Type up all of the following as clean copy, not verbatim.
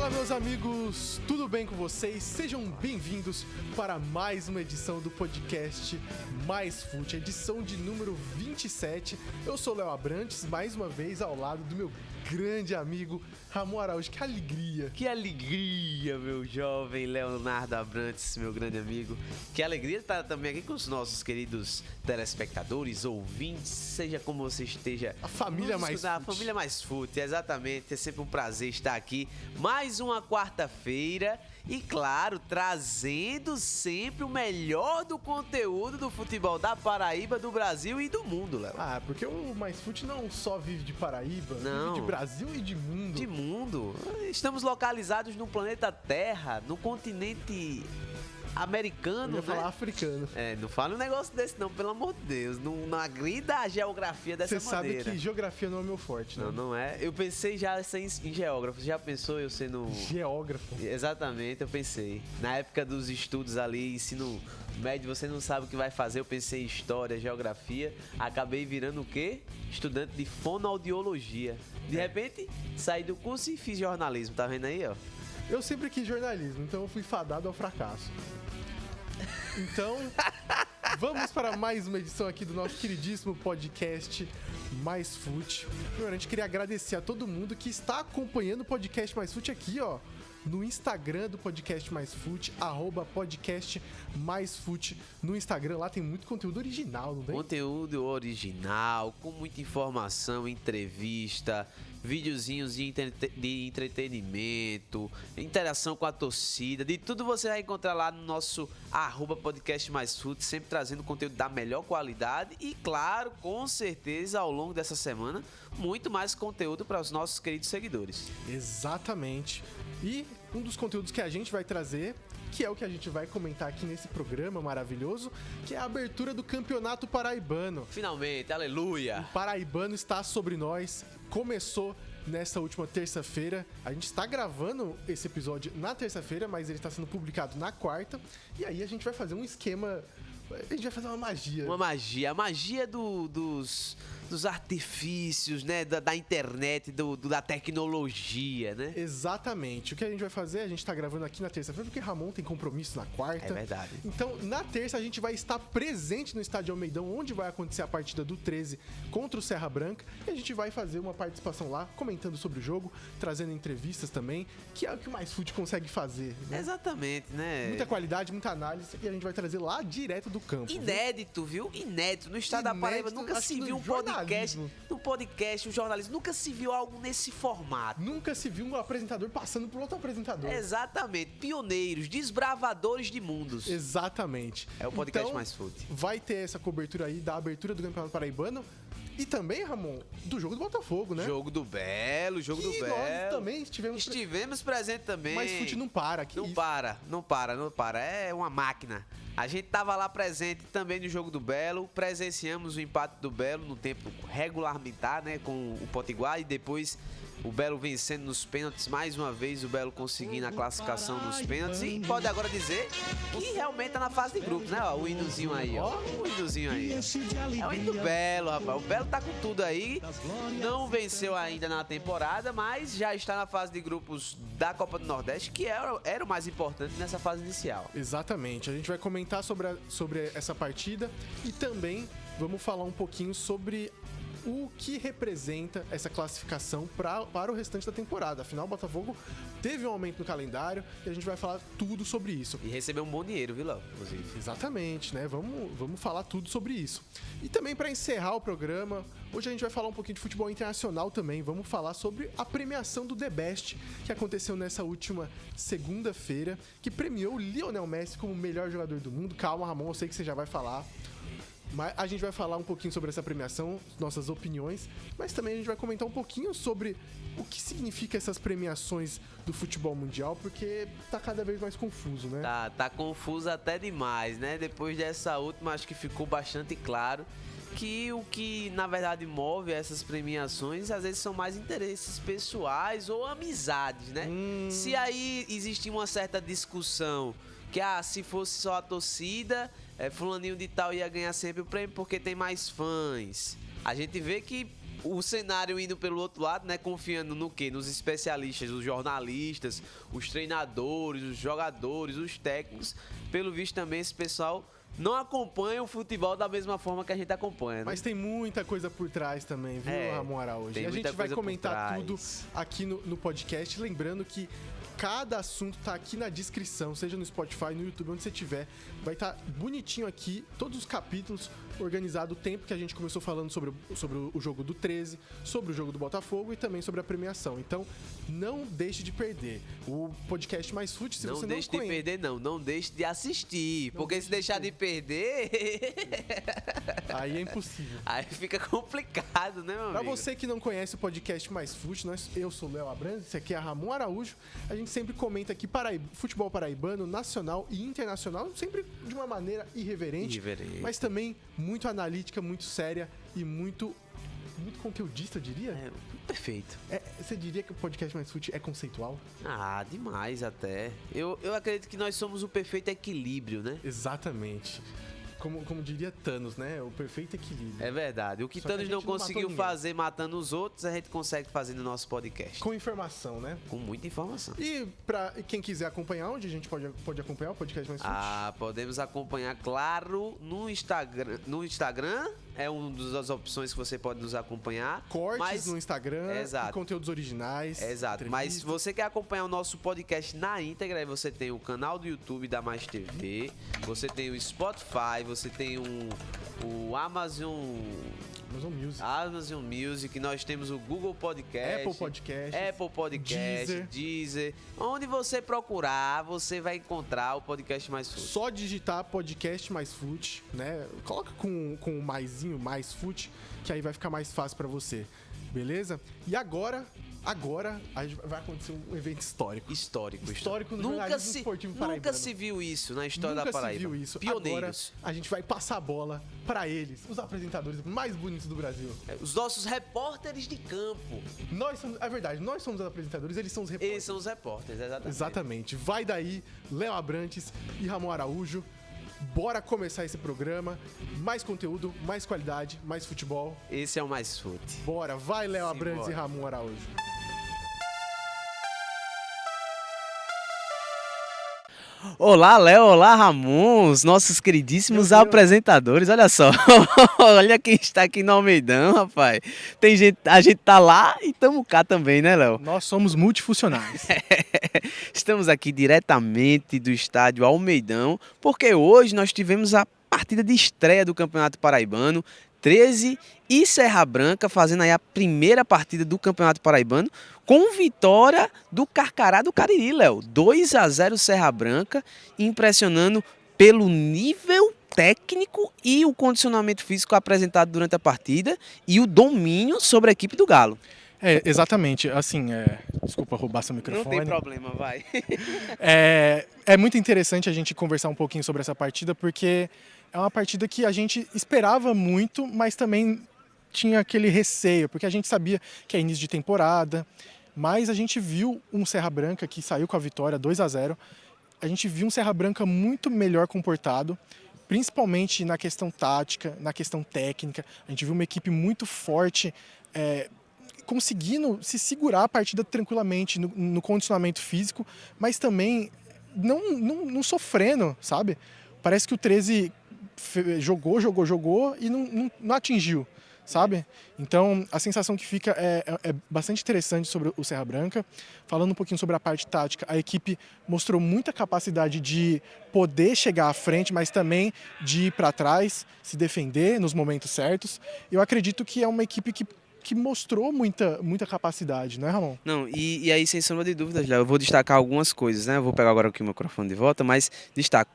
Fala, meus amigos, tudo bem com vocês? Sejam bem-vindos para mais uma edição do podcast Mais Fute, edição de número 27. Eu sou o Léo Abrantes, mais uma vez ao lado do meu grande amigo Ramon Araújo. Que alegria! Que alegria, meu jovem Leonardo Abrantes, meu grande amigo. Que alegria estar também aqui com os nossos queridos telespectadores, ouvintes, seja como você esteja. A família Mais Fute. A família Mais Fute, exatamente. É sempre um prazer estar aqui. Mais uma quarta-feira e, claro, trazendo sempre o melhor do conteúdo do futebol da Paraíba, do Brasil e do mundo, Léo. Ah, porque o Mais Fute não só vive de Paraíba, não. Vive de Brasil e de mundo. De mundo. Estamos localizados no planeta Terra, no continente americano, Eu ia falar africano. Não fala um negócio desse não, pelo amor de Deus. Não agrida a geografia dessa maneira. Você sabe que geografia não é meu forte, né? Não é. Eu pensei já em geógrafo. Já pensou eu sendo... Geógrafo? Exatamente, eu pensei. Na época dos estudos ali, ensino médio, você não sabe o que vai fazer. Eu pensei em história, geografia. Acabei virando o quê? Estudante de fonoaudiologia. De repente, saí do curso e fiz jornalismo. Tá vendo aí, ó? Eu sempre quis jornalismo, então eu fui fadado ao fracasso. Então, vamos para mais uma edição aqui do nosso queridíssimo podcast Mais Fute. Primeiramente, queria agradecer a todo mundo que está acompanhando o podcast Mais Fute aqui, ó, no Instagram do Podcast Mais Fute, @podcast Mais Fute no Instagram. Lá tem muito conteúdo original, não tem? Conteúdo original, com muita informação, entrevista, videozinhos de entretenimento, interação com a torcida, de tudo você vai encontrar lá no nosso @podcast Mais Fute, sempre trazendo conteúdo da melhor qualidade e, claro, com certeza, ao longo dessa semana, muito mais conteúdo para os nossos queridos seguidores. Exatamente. E um dos conteúdos que a gente vai trazer, que é o que a gente vai comentar aqui nesse programa maravilhoso, que é a abertura do Campeonato Paraibano. Finalmente, aleluia! O Paraibano está sobre nós, começou nessa última terça-feira. A gente está gravando esse episódio na terça-feira, mas ele está sendo publicado na quarta. E aí a gente vai fazer um esquema... A gente vai fazer uma magia. Uma magia. A magia dos artifícios, né? Da internet, da tecnologia, né? Exatamente. O que a gente vai fazer, a gente tá gravando aqui na terça-feira, porque Ramon tem compromisso na quarta. É verdade. Então, na terça, a gente vai estar presente no Estádio Almeidão, onde vai acontecer a partida do 13 contra o Serra Branca. E a gente vai fazer uma participação lá, comentando sobre o jogo, trazendo entrevistas também, que é o que o Mais Fute consegue fazer, né? Exatamente, né? Muita qualidade, muita análise, e a gente vai trazer lá direto do campo. Inédito, viu? Inédito. No estado da Paraíba nunca se viu um podcast. No podcast, o jornalismo, nunca se viu algo nesse formato. Nunca se viu um apresentador passando por outro apresentador. Exatamente. Pioneiros, desbravadores de mundos. Exatamente. É o podcast então, Mais Fute. Vai ter essa cobertura aí da abertura do Campeonato Paraibano. E também, Ramon, do jogo do Botafogo, né? Jogo do Belo, jogo do Belo. Nós também estivemos presentes também. Mas Fute não para aqui. Não para. É uma máquina. A gente tava lá presente também no jogo do Belo, presenciamos o empate do Belo no tempo regulamentar, né, com o Potiguar, e depois o Belo vencendo nos pênaltis, mais uma vez o Belo conseguindo a classificação nos pênaltis, e pode agora dizer que realmente tá na fase de grupos, né, ó, o hinozinho aí, ó, o hinozinho aí. É o hino do Belo, rapaz, o Belo tá com tudo aí, não venceu ainda na temporada, mas já está na fase de grupos da Copa do Nordeste, que era o mais importante nessa fase inicial. Exatamente, a gente vai comentar sobre essa partida e também vamos falar um pouquinho sobre o que representa essa classificação para o restante da temporada. Afinal, o Botafogo teve um aumento no calendário e a gente vai falar tudo sobre isso. E recebeu um bom dinheiro, viu, Léo? Inclusive. Exatamente, né? Vamos falar tudo sobre isso. E também, para encerrar o programa, hoje a gente vai falar um pouquinho de futebol internacional também. Vamos falar sobre a premiação do The Best, que aconteceu nessa última segunda-feira, que premiou o Lionel Messi como o melhor jogador do mundo. Calma, Ramon, eu sei que você já vai falar. Mas a gente vai falar um pouquinho sobre essa premiação, nossas opiniões, mas também a gente vai comentar um pouquinho sobre o que significa essas premiações do futebol mundial, porque tá cada vez mais confuso, né? Tá confuso até demais, né? Depois dessa última, acho que ficou bastante claro que o que na verdade move essas premiações às vezes são mais interesses pessoais ou amizades, né? Se aí existe uma certa discussão que se fosse só a torcida, fulaninho de tal ia ganhar sempre o prêmio porque tem mais fãs. A gente vê que o cenário indo pelo outro lado, né? Confiando no quê? Nos especialistas, os jornalistas, os treinadores, os jogadores, os técnicos. Pelo visto também esse pessoal não acompanha o futebol da mesma forma que a gente acompanha, né? Mas tem muita coisa por trás também, viu, Ramon Araújo? E a gente vai comentar tudo aqui no podcast. Lembrando que cada assunto tá aqui na descrição, seja no Spotify, no YouTube, onde você tiver. Vai estar bonitinho aqui, todos os capítulos, organizado o tempo que a gente começou falando sobre o jogo do 13, sobre o jogo do Botafogo e também sobre a premiação. Então, não deixe de perder. O podcast Mais Fute, se você não conhece... Não deixe de perder, não deixe de assistir. Porque se deixar de perder... Aí é impossível. Aí fica complicado, né, meu amigo? Pra você que não conhece o podcast Mais Fute, eu sou o Léo Abrantes, esse aqui é Ramon Araújo. A gente sempre comenta aqui futebol paraibano, nacional e internacional, sempre de uma maneira irreverente. Mas também muito analítica, muito séria e muito conteudista, eu diria. Perfeito. Você diria que o podcast Mais Fute é conceitual? Ah, demais até. Eu acredito que nós somos o perfeito equilíbrio, né? Exatamente. Como diria Thanos, né? O perfeito equilíbrio. É verdade. O que Thanos não conseguiu fazer matando os outros, a gente consegue fazer no nosso podcast. Com informação, né? Com muita informação. E pra quem quiser acompanhar, onde a gente pode acompanhar o podcast Mais Fute? Podemos acompanhar, claro, no Instagram. No Instagram é uma das opções que você pode nos acompanhar. Cortes no Instagram, exato. Conteúdos originais. Exato. Mas se você quer acompanhar o nosso podcast na íntegra, aí você tem o canal do YouTube da Mais TV, você tem o Spotify, você tem o Amazon Music, nós temos o Google Podcast, Apple Podcast, Deezer. Onde você procurar, você vai encontrar o podcast Mais Fute. Só digitar podcast Mais Fute, né? Coloca com o maisinho, Mais Fute, que aí vai ficar mais fácil pra você. Beleza? E agora vai acontecer um evento histórico. Histórico no jornalismo esportivo paraibano. Nunca se viu isso na história da Paraíba. Nunca se viu isso. Pioneiros. Agora a gente vai passar a bola pra eles, os apresentadores mais bonitos do Brasil. Os nossos repórteres de campo. É verdade, nós somos os apresentadores, eles são os repórteres. Eles são os repórteres, exatamente. Exatamente. Vai daí, Léo Abrantes e Ramon Araújo. Bora começar esse programa. Mais conteúdo, mais qualidade, mais futebol. Esse é o Mais Fute. Bora, vai Léo Abrantes e Ramon Araújo. Olá, Léo, olá, Ramon, os nossos queridíssimos apresentadores, olha só, olha quem está aqui no Almeidão, rapaz. Tem gente, a gente tá lá e estamos cá também, né, Léo? Nós somos multifuncionais. Estamos aqui diretamente do estádio Almeidão, porque hoje nós tivemos a partida de estreia do Campeonato Paraibano, 13 e Serra Branca fazendo aí a primeira partida do Campeonato Paraibano com vitória do Carcará do Cariri, Léo. 2-0 Serra Branca, impressionando pelo nível técnico e o condicionamento físico apresentado durante a partida e o domínio sobre a equipe do Galo. Exatamente, assim, desculpa roubar seu microfone. Não tem problema, vai. É muito interessante a gente conversar um pouquinho sobre essa partida, porque é uma partida que a gente esperava muito, mas também tinha aquele receio, porque a gente sabia que é início de temporada, mas a gente viu um Serra Branca que saiu com a vitória 2-0, a gente viu um Serra Branca muito melhor comportado, principalmente na questão tática, na questão técnica, a gente viu uma equipe muito forte, conseguindo se segurar a partida tranquilamente no condicionamento físico, mas também não sofrendo, sabe? Parece que o 13 jogou e não atingiu, sabe? Então, a sensação que fica é bastante interessante sobre o Serra Branca. Falando um pouquinho sobre a parte tática, a equipe mostrou muita capacidade de poder chegar à frente, mas também de ir para trás, se defender nos momentos certos. Eu acredito que é uma equipe que mostrou muita capacidade, não é, Ramon? Não, e aí, sem sombra de dúvidas, Léo, eu vou destacar algumas coisas, né? Eu vou pegar agora aqui o microfone de volta, mas destaco.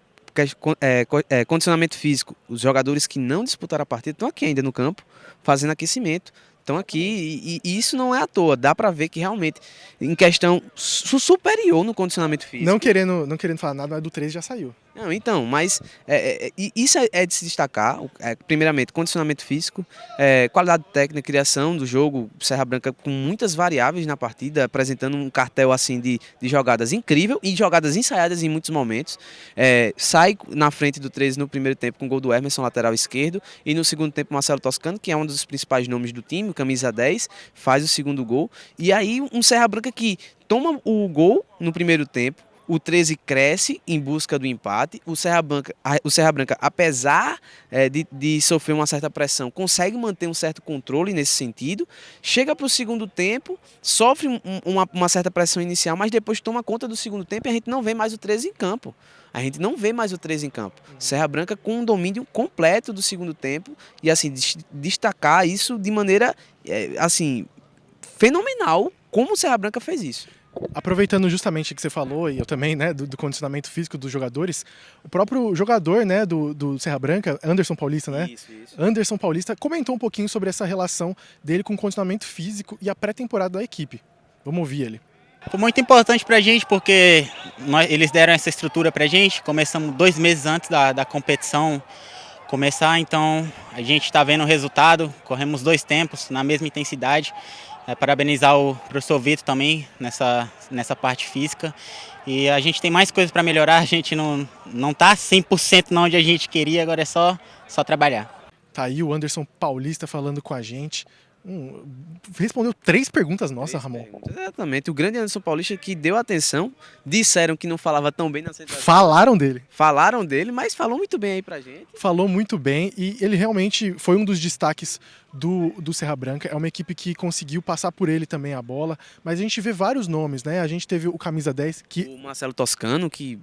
Condicionamento físico, os jogadores que não disputaram a partida estão aqui ainda no campo, fazendo aquecimento, estão aqui e isso não é à toa, dá pra ver que realmente, em questão superior no condicionamento físico. Não querendo falar nada, mas do 13 já saiu. Não, então, mas isso é de se destacar. Primeiramente, condicionamento físico, qualidade técnica, criação do jogo. Serra Branca com muitas variáveis na partida, apresentando um cartel assim de jogadas incrível e jogadas ensaiadas em muitos momentos. Sai na frente do 13 no primeiro tempo com o gol do Emerson, lateral esquerdo, e no segundo tempo Marcelo Toscano, que é um dos principais nomes do time, camisa 10, faz o segundo gol. E aí um Serra Branca que toma o gol no primeiro tempo. O 13 cresce em busca do empate. O Serra Branca, apesar de sofrer uma certa pressão, consegue manter um certo controle nesse sentido. Chega para o segundo tempo, sofre uma certa pressão inicial, mas depois toma conta do segundo tempo e a gente não vê mais o 13 em campo. A gente não vê mais o 13 em campo. Serra Branca com um domínio completo do segundo tempo e assim destacar isso de maneira assim fenomenal, como o Serra Branca fez isso. Aproveitando justamente o que você falou, e eu também, né, do condicionamento físico dos jogadores, o próprio jogador, né, do Serra Branca, Anderson Paulista, né? Isso. Anderson Paulista comentou um pouquinho sobre essa relação dele com o condicionamento físico e a pré-temporada da equipe. Vamos ouvir ele. Foi muito importante pra gente porque eles deram essa estrutura pra gente. Começamos 2 meses antes da competição começar, então a gente está vendo o resultado. Corremos 2 tempos na mesma intensidade. Parabenizar o professor Vitor também nessa parte física. E a gente tem mais coisas para melhorar, a gente não está 100% onde a gente queria, agora é só trabalhar. Tá aí o Anderson Paulista falando com a gente. Respondeu 3 perguntas nossas, Ramon. Exatamente. O grande Anderson Paulista que deu atenção. Disseram que não falava tão bem na central. Falaram dele. Falaram dele, mas falou muito bem aí pra gente. Falou muito bem e ele realmente foi um dos destaques do Serra Branca. É uma equipe que conseguiu passar por ele também a bola, mas a gente vê vários nomes, né? A gente teve o camisa 10, que O Marcelo Toscano, que,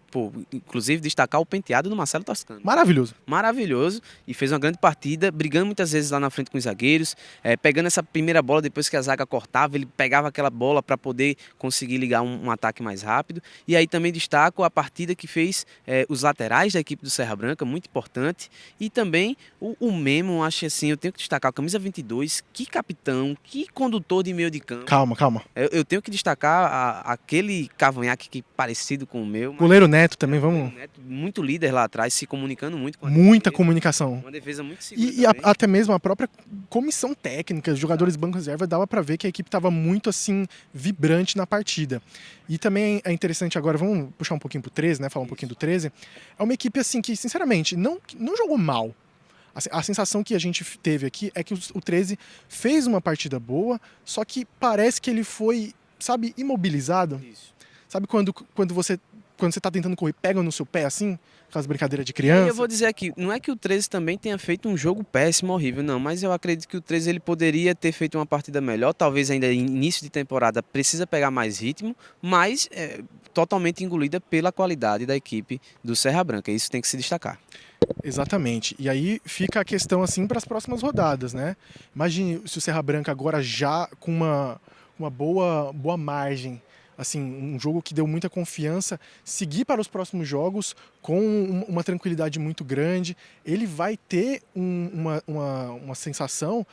inclusive destacar o penteado do Marcelo Toscano. maravilhoso. Maravilhoso, e fez uma grande partida, brigando muitas vezes lá na frente com os zagueiros, pegando essa primeira bola depois que a zaga cortava, ele pegava aquela bola para poder conseguir ligar um ataque mais rápido. E aí também destaco a partida que fez os laterais da equipe do Serra Branca, muito importante, e também o Memo, acho assim, eu tenho que destacar, a camisa 22, que capitão, que condutor de meio de campo. Calma. Eu tenho que destacar aquele cavanhaque que parecido com o meu. Goleiro Neto também, vamos. Neto, muito líder lá atrás, se comunicando muito com a Muita defesa, comunicação. uma defesa muito segura E também. até mesmo a própria comissão técnica, os jogadores banco reserva, dava para ver que a equipe estava muito assim vibrante na partida. E também é interessante agora, vamos puxar um pouquinho pro 13, né? Falar um pouquinho do 13. É uma equipe assim que, sinceramente, não jogou mal. A sensação que a gente teve aqui é que o 13 fez uma partida boa, só que parece que ele foi, sabe, imobilizado. Isso. Sabe quando você tá tentando correr, pega no seu pé assim, aquelas brincadeiras de criança? E eu vou dizer aqui, não é que o 13 também tenha feito um jogo péssimo, horrível, não, mas eu acredito que o 13 ele poderia ter feito uma partida melhor, talvez ainda em início de temporada precisa pegar mais ritmo, mas totalmente engolida pela qualidade da equipe do Serra Branca, isso tem que se destacar. Exatamente. E aí fica a questão assim para as próximas rodadas, né? Imagine se o Serra Branca agora já com uma boa margem, assim, um jogo que deu muita confiança, seguir para os próximos jogos com uma tranquilidade muito grande, ele vai ter uma sensação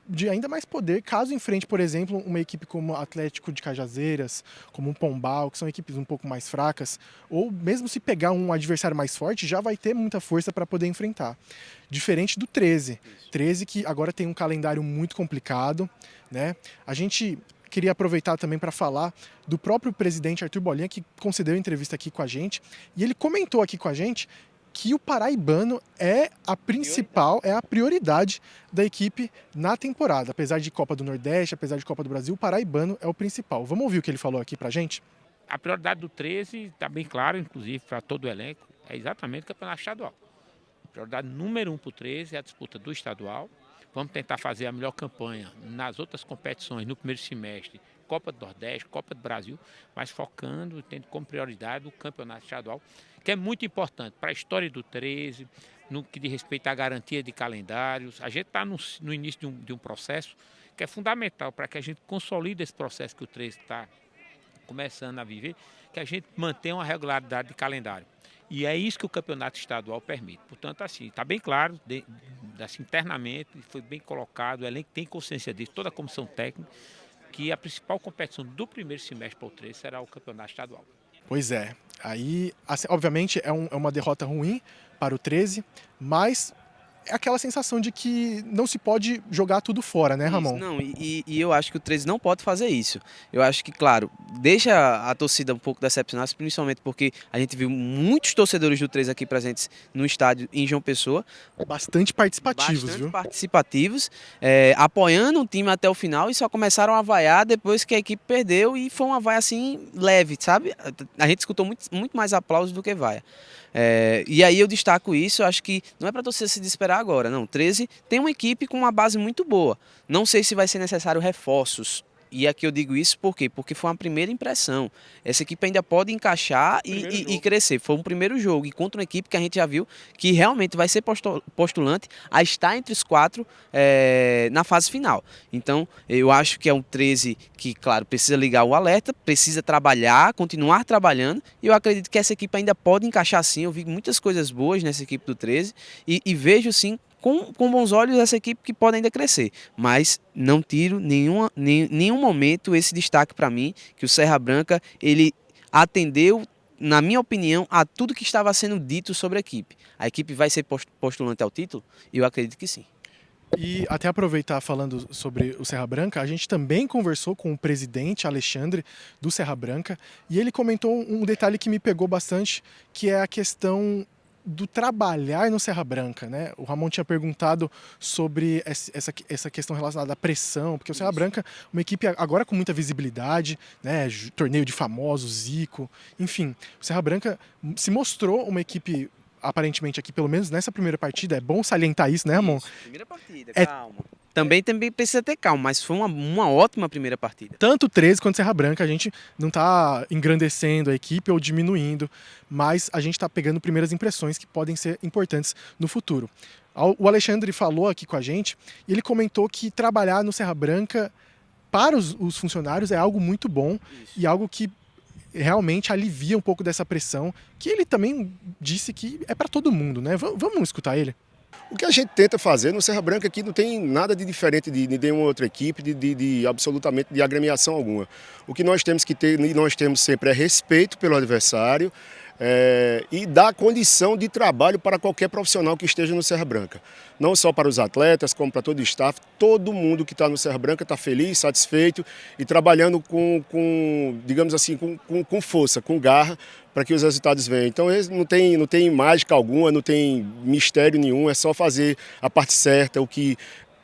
de ainda mais poder caso enfrente, por exemplo, uma equipe como o Atlético de Cajazeiras, como o Pombal, que são equipes um pouco mais fracas, ou mesmo se pegar um adversário mais forte, já vai ter muita força para poder enfrentar. Diferente do 13. 13 que agora tem um calendário muito complicado, né? A gente queria aproveitar também para falar do próprio presidente Arthur Bolinha, que concedeu entrevista aqui com a gente, e ele comentou aqui com a gente que o paraibano é a principal, é a prioridade da equipe na temporada. Apesar de Copa do Nordeste, apesar de Copa do Brasil, o paraibano é o principal. Vamos ouvir o que ele falou aqui pra gente? A prioridade do 13 está bem claro, inclusive para todo o elenco, é exatamente o campeonato estadual. A prioridade número 1 para o 13 é a disputa do estadual. Vamos tentar fazer a melhor campanha nas outras competições no primeiro semestre, Copa do Nordeste, Copa do Brasil, mas focando, tendo como prioridade o campeonato estadual, que é muito importante para a história do 13, no que diz respeito à garantia de calendários. A gente está no início de um processo que é fundamental para que a gente consolide esse processo que o 13 está começando a viver, que a gente mantenha uma regularidade de calendário. E é isso que o campeonato estadual permite. Portanto, assim, está bem claro, assim, internamente, foi bem colocado, o elenco tem consciência disso, toda a comissão técnica, que a principal competição do primeiro semestre para o 13 será o campeonato estadual. Pois é. Aí, assim, obviamente, é uma derrota ruim para o 13, mas é aquela sensação de que não se pode jogar tudo fora, né, Ramon? Não, e eu acho que o 13 não pode fazer isso. Eu acho que, claro, deixa a torcida um pouco decepcionada, principalmente porque a gente viu muitos torcedores do 13 aqui presentes no estádio em João Pessoa. Bastante participativos, Bastante viu? participativos, apoiando o time até o final e só começaram a vaiar depois que a equipe perdeu e foi uma vaia assim leve, sabe? A gente escutou muito mais aplausos do que vaia. E aí eu destaco isso, acho que não é para torcida se desesperar agora, não. 13 tem uma equipe com uma base muito boa. Não sei se vai ser necessário reforços. E aqui eu digo isso por quê? Porque foi uma primeira impressão. Essa equipe ainda pode encaixar e crescer. Foi um primeiro jogo e contra uma equipe que a gente já viu que realmente vai ser postulante a estar entre os 4 na fase final. Então, eu acho que é um 13 que, claro, precisa ligar o alerta, precisa trabalhar, continuar trabalhando. E eu acredito que essa equipe ainda pode encaixar sim. Eu vi muitas coisas boas nessa equipe do 13 e vejo sim com bons olhos essa equipe que pode ainda crescer, mas não tiro nenhum momento esse destaque para mim, que o Serra Branca ele atendeu, na minha opinião, a tudo que estava sendo dito sobre a equipe. A equipe vai ser postulante ao título? Eu acredito que sim. E até aproveitar falando sobre o Serra Branca, a gente também conversou com o presidente Alexandre do Serra Branca e ele comentou um detalhe que me pegou bastante, que é a questão do trabalhar no Serra Branca, né? O Ramon tinha perguntado sobre essa questão relacionada à pressão, porque o Serra Branca, uma equipe agora com muita visibilidade, né? Torneio de famosos, Zico, enfim, o Serra Branca se mostrou uma equipe aparentemente aqui, pelo menos nessa primeira partida, é bom salientar isso, né, Ramon? Isso, primeira partida, calma. Também precisa ter calma, mas foi uma ótima primeira partida. Tanto 13 quanto Serra Branca, a gente não está engrandecendo a equipe ou diminuindo, mas a gente está pegando primeiras impressões que podem ser importantes no futuro. O Alexandre falou aqui com a gente e ele comentou que trabalhar no Serra Branca para os funcionários é algo muito bom. Isso. E algo que realmente alivia um pouco dessa pressão, que ele também disse que é para todo mundo, né? Vamos escutar ele? O que a gente tenta fazer no Serra Branca aqui não tem nada de diferente de nenhuma outra equipe, absolutamente de agremiação alguma. O que nós temos que ter, nós temos sempre é respeito pelo adversário e dar condição de trabalho para qualquer profissional que esteja no Serra Branca. Não só para os atletas, como para todo o staff, todo mundo que está no Serra Branca está feliz, satisfeito e trabalhando digamos assim, com força, com garra, para que os resultados venham. Então não tem mágica alguma, não tem mistério nenhum, é só fazer a parte certa, o que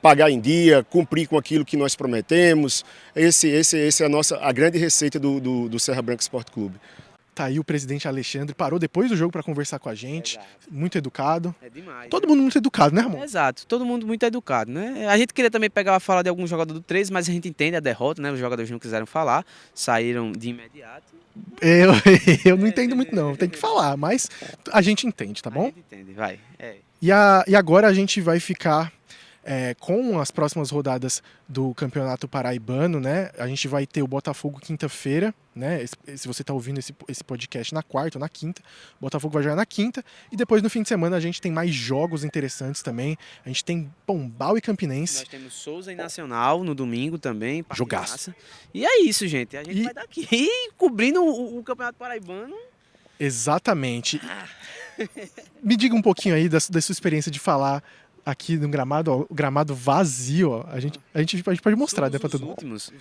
pagar em dia, cumprir com aquilo que nós prometemos. Essa é a grande receita do Serra Branca Sport Clube. Tá aí o presidente Alexandre, parou depois do jogo para conversar com a gente, exato. Muito educado. É demais. Todo mundo muito educado, né, Ramon? Exato, todo mundo muito educado, né? A gente queria também pegar a fala de algum jogador do 13, mas a gente entende a derrota, né? Os jogadores não quiseram falar, saíram de imediato. Eu não entendo muito não, tem que falar, mas a gente entende, tá bom? A gente entende, vai. E agora a gente vai ficar com as próximas rodadas do Campeonato Paraibano, né? A gente vai ter o Botafogo quinta-feira, né? Se você está ouvindo esse podcast na quarta ou na quinta, o Botafogo vai jogar na quinta. E depois no fim de semana a gente tem mais jogos interessantes também. A gente tem Pombal e Campinense. Nós temos Souza e Nacional no domingo também. Jogaço. E é isso, gente. A gente vai daqui cobrindo o Campeonato Paraibano. Exatamente. Me diga um pouquinho aí da sua experiência de falar aqui no gramado, ó, o gramado vazio, ó. A gente pode mostrar, né, pra todo mundo.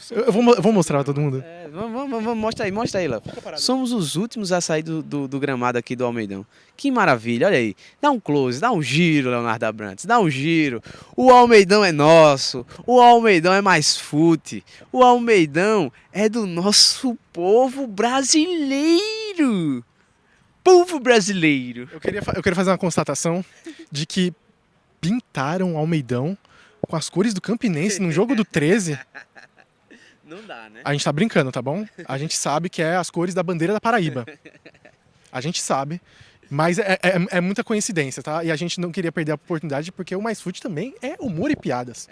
Eu vou mostrar pra todo mundo. Vamos, mostra aí, Léo. Somos os últimos a sair do gramado aqui do Almeidão. Que maravilha, olha aí. Dá um close, dá um giro, Leonardo Abrantes, dá um giro. O Almeidão é nosso, o Almeidão é mais fute, o Almeidão é do nosso povo brasileiro. Povo brasileiro. Eu queria fazer uma constatação de que pintaram o Almeidão com as cores do Campinense no jogo do 13. Não dá, né? A gente tá brincando, tá bom? A gente sabe que é as cores da bandeira da Paraíba. A gente sabe, mas é muita coincidência, tá? E a gente não queria perder a oportunidade porque o Mais Fute também é humor e piadas.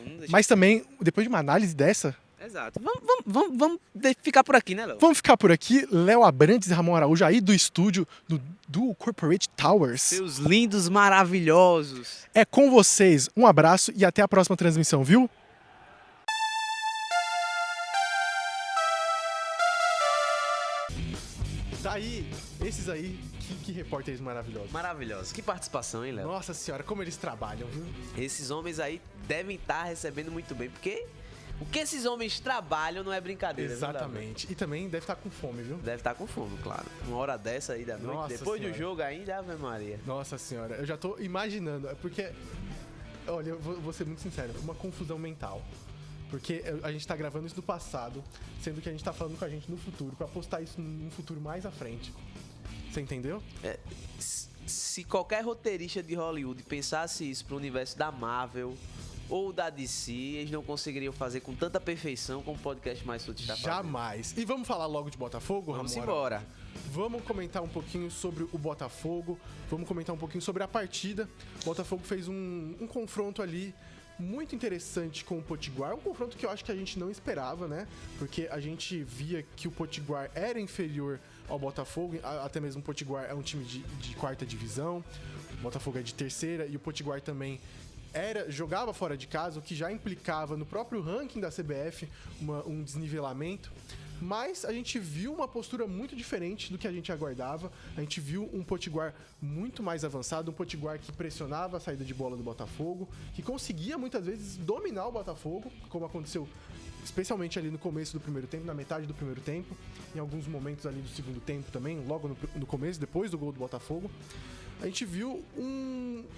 Não deixa. Mas também, depois de uma análise dessa... Exato. Vamos ficar por aqui, né, Léo? Vamos ficar por aqui. Léo Abrantes e Ramon Araújo aí do estúdio do Corporate Towers. Seus lindos, maravilhosos. É com vocês. Um abraço e até a próxima transmissão, viu? esses aí, que repórteres maravilhosos. Maravilhoso. Que participação, hein, Léo? Nossa senhora, como eles trabalham, viu? Esses homens aí devem estar recebendo muito bem, porque o que esses homens trabalham não é brincadeira. Exatamente. E também deve estar com fome, viu? Deve estar com fome, claro. Uma hora dessa aí da noite, Nossa depois senhora. do jogo ainda, Ave Maria. Nossa senhora, eu já tô imaginando. É porque, olha, eu vou ser muito sincero, uma confusão mental. Porque a gente tá gravando isso do passado, sendo que a gente tá falando com a gente no futuro, pra postar isso num futuro mais à frente. Você entendeu? Se qualquer roteirista de Hollywood pensasse isso pro universo da Marvel ou da DC, eles não conseguiriam fazer com tanta perfeição como o podcast Mais Fute está fazendo. Jamais. E vamos falar logo de Botafogo, Vamos Ramora? embora. Vamos comentar um pouquinho sobre o Botafogo, vamos comentar um pouquinho sobre a partida. O Botafogo fez um confronto ali muito interessante com o Potiguar, um confronto que eu acho que a gente não esperava, né? Porque a gente via que o Potiguar era inferior ao Botafogo, até mesmo o Potiguar é um time de quarta divisão, o Botafogo é de terceira e o Potiguar também jogava fora de casa, o que já implicava no próprio ranking da CBF um desnivelamento. Mas a gente viu uma postura muito diferente do que a gente aguardava. A gente viu um Potiguar muito mais avançado, um Potiguar que pressionava a saída de bola do Botafogo, que conseguia muitas vezes dominar o Botafogo, como aconteceu especialmente ali no começo do primeiro tempo, na metade do primeiro tempo, em alguns momentos ali do segundo tempo também, logo no começo, depois do gol do Botafogo. A gente viu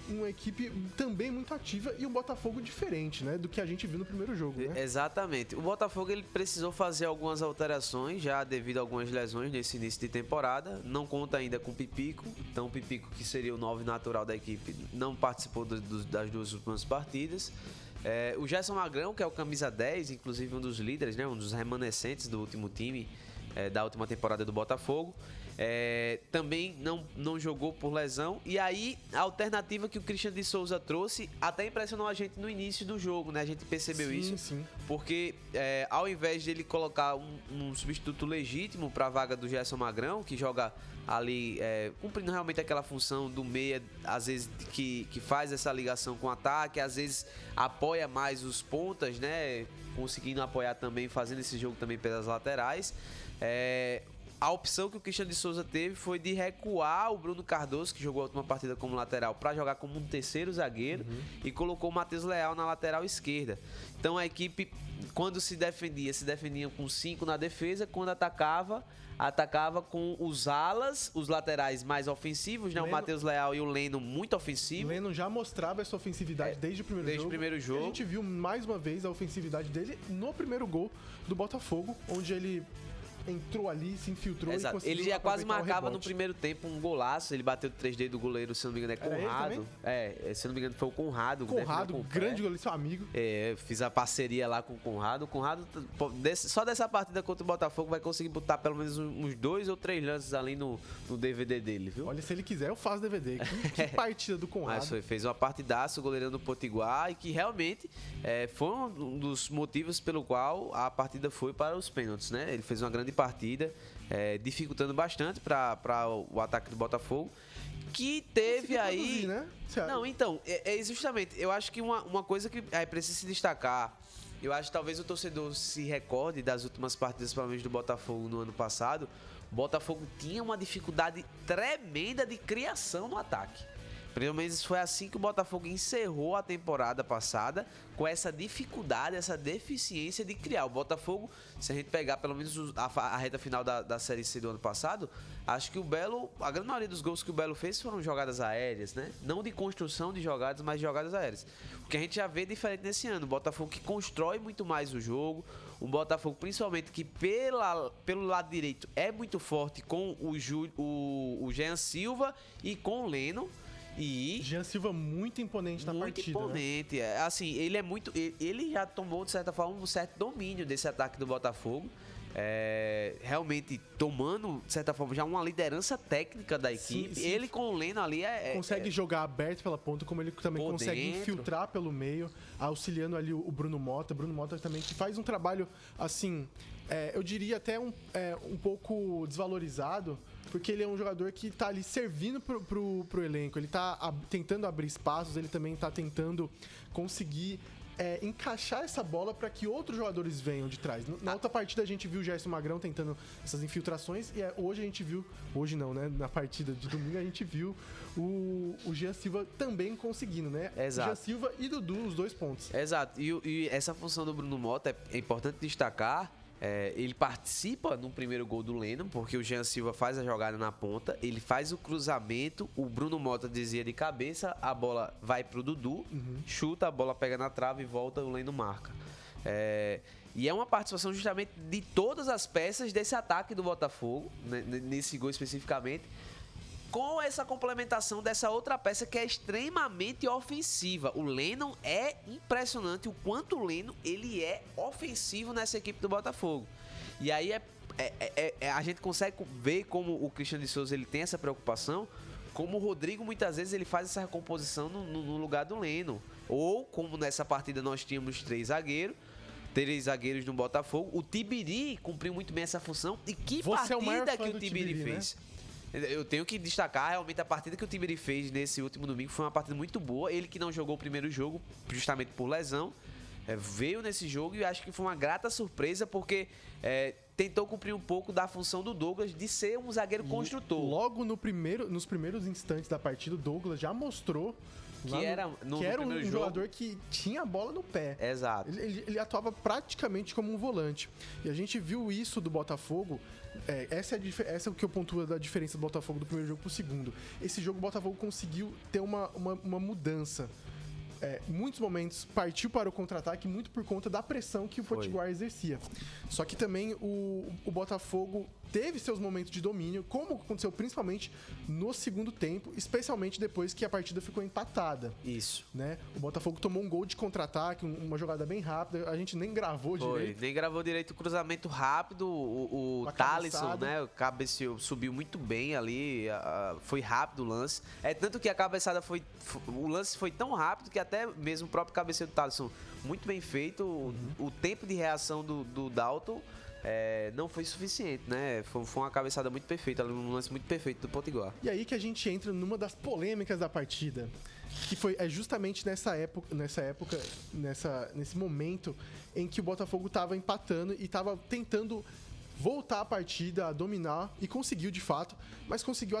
uma equipe também muito ativa e um Botafogo diferente, né, do que a gente viu no primeiro jogo, né? Exatamente. O Botafogo ele precisou fazer algumas alterações já devido a algumas lesões nesse início de temporada. Não conta ainda com o Pipico. Então o Pipico, que seria o 9 natural da equipe, não participou das duas últimas partidas. O Gerson Magrão, que é o camisa 10, inclusive um dos líderes, né, um dos remanescentes do último time, da última temporada do Botafogo. Também não jogou por lesão. E aí, a alternativa que o Christian de Souza trouxe até impressionou a gente no início do jogo, né? A gente percebeu isso. Sim. Porque ao invés de ele colocar um substituto legítimo para a vaga do Gerson Magrão, que joga ali, cumprindo realmente aquela função do meia, às vezes que faz essa ligação com o ataque, às vezes apoia mais os pontas, né? Conseguindo apoiar também, fazendo esse jogo também pelas laterais. A opção que o Christian de Souza teve foi de recuar o Bruno Cardoso, que jogou a última partida como lateral, para jogar como um terceiro zagueiro, e colocou o Matheus Leal na lateral esquerda. Então a equipe, quando se defendia com 5 na defesa, quando atacava com os alas, os laterais mais ofensivos, né? O Matheus Leal e o Leno muito ofensivos. O Leno já mostrava essa ofensividade desde o primeiro jogo. E a gente viu mais uma vez a ofensividade dele no primeiro gol do Botafogo, onde ele entrou ali, se infiltrou. Exato. E conseguiu ele já quase marcava no rebote. primeiro tempo um golaço. Ele bateu de 3D do goleiro, se não me engano, é Conrado. Se não me engano, foi o Conrado. Conrado, grande goleiro, seu amigo. Fiz a parceria lá com o Conrado. O Conrado, só dessa partida contra o Botafogo, vai conseguir botar pelo menos uns 2 ou 3 lances ali no DVD dele, viu? Olha, se ele quiser, eu faço DVD. Que partida do Conrado. Mas fez uma partidaça, o goleirão do Potiguar, e que realmente foi um dos motivos pelo qual a partida foi para os pênaltis, né? Ele fez uma grande partida, dificultando bastante para o ataque do Botafogo, que teve aí... Produzir, né? Não, então, justamente, eu acho que uma coisa que precisa se destacar, eu acho que talvez o torcedor se recorde das últimas partidas, pelo menos do Botafogo no ano passado. O Botafogo tinha uma dificuldade tremenda de criação no ataque. Pelo menos foi assim que o Botafogo encerrou a temporada passada, com essa dificuldade, essa deficiência de criar. O Botafogo, se a gente pegar pelo menos a reta final da Série C do ano passado, acho que a grande maioria dos gols que o Belo fez foram jogadas aéreas, né? Não de construção de jogadas, mas de jogadas aéreas. O que a gente já vê diferente nesse ano. O Botafogo que constrói muito mais o jogo, o Botafogo principalmente que pelo lado direito é muito forte com o Jean Silva e com o Leno. E Jean Silva muito imponente na partida. Muito imponente. Né? Assim, ele é muito... Ele já tomou, de certa forma, um certo domínio desse ataque do Botafogo. Realmente tomando, de certa forma, já uma liderança técnica da equipe. Sim. Ele com o Leno ali consegue jogar aberto pela ponta, como ele também consegue infiltrar pelo meio, auxiliando ali o Bruno Mota. Bruno Mota também, que faz um trabalho, assim, eu diria até um pouco desvalorizado, porque ele é um jogador que tá ali servindo pro elenco. Ele tá tentando abrir espaços, ele também tá tentando conseguir encaixar essa bola para que outros jogadores venham de trás. Na outra partida a gente viu o Gerson Magrão tentando essas infiltrações e hoje a gente viu, hoje não, né? Na partida de domingo a gente viu o Jean Silva também conseguindo, né? Exato. O Jean Silva e Dudu, os 2 pontos. Exato. E essa função do Bruno Mota é importante destacar. Ele participa no primeiro gol do Lennon, porque o Jean Silva faz a jogada na ponta, ele faz o cruzamento, o Bruno Mota desvia de cabeça, a bola vai pro Dudu, chuta, a bola pega na trave e volta, o Lennon marca. E é uma participação justamente de todas as peças desse ataque do Botafogo, né, nesse gol especificamente, com essa complementação dessa outra peça que é extremamente ofensiva. O Lennon é impressionante o quanto o Lennon ele é ofensivo nessa equipe do Botafogo. E aí a gente consegue ver como o Christian de Souza ele tem essa preocupação, como o Rodrigo muitas vezes ele faz essa recomposição no lugar do Lennon. Ou como nessa partida nós tínhamos 3 zagueiros no Botafogo, o Tibiri cumpriu muito bem essa função. E que partida que o Tibiri fez. Né? Eu tenho que destacar realmente a partida que o Tibiri fez nesse último domingo. Foi uma partida muito boa. Ele que não jogou o primeiro jogo, justamente por lesão, veio nesse jogo e acho que foi uma grata surpresa, porque tentou cumprir um pouco da função do Douglas de ser um zagueiro construtor. Logo nos primeiros instantes da partida, o Douglas já mostrou que era um jogador que tinha a bola no pé. Exato. Ele atuava praticamente como um volante. E a gente viu isso do Botafogo. Essa é o que eu pontuo da diferença do Botafogo do primeiro jogo pro segundo. Esse jogo o Botafogo conseguiu ter uma mudança. Muitos momentos partiu para o contra-ataque muito por conta da pressão que o Potiguar exercia. Só que também o Botafogo teve seus momentos de domínio, como aconteceu principalmente no segundo tempo, especialmente depois que a partida ficou empatada. Isso. Né? O Botafogo tomou um gol de contra-ataque, uma jogada bem rápida, a gente nem gravou direito. Nem gravou direito o cruzamento rápido, o Thalisson, né, cabeceou, subiu muito bem ali, foi rápido o lance. Tanto que a cabeçada o lance foi tão rápido que até mesmo o próprio cabeceio do Thalisson, muito bem feito, o tempo de reação do Dalton não foi suficiente, né? Foi uma cabeçada muito perfeita, um lance muito perfeito do Potiguar. E aí que a gente entra numa das polêmicas da partida, que foi justamente nesse momento em que o Botafogo estava empatando e estava tentando voltar a partida, a dominar, e conseguiu de fato, mas conseguiu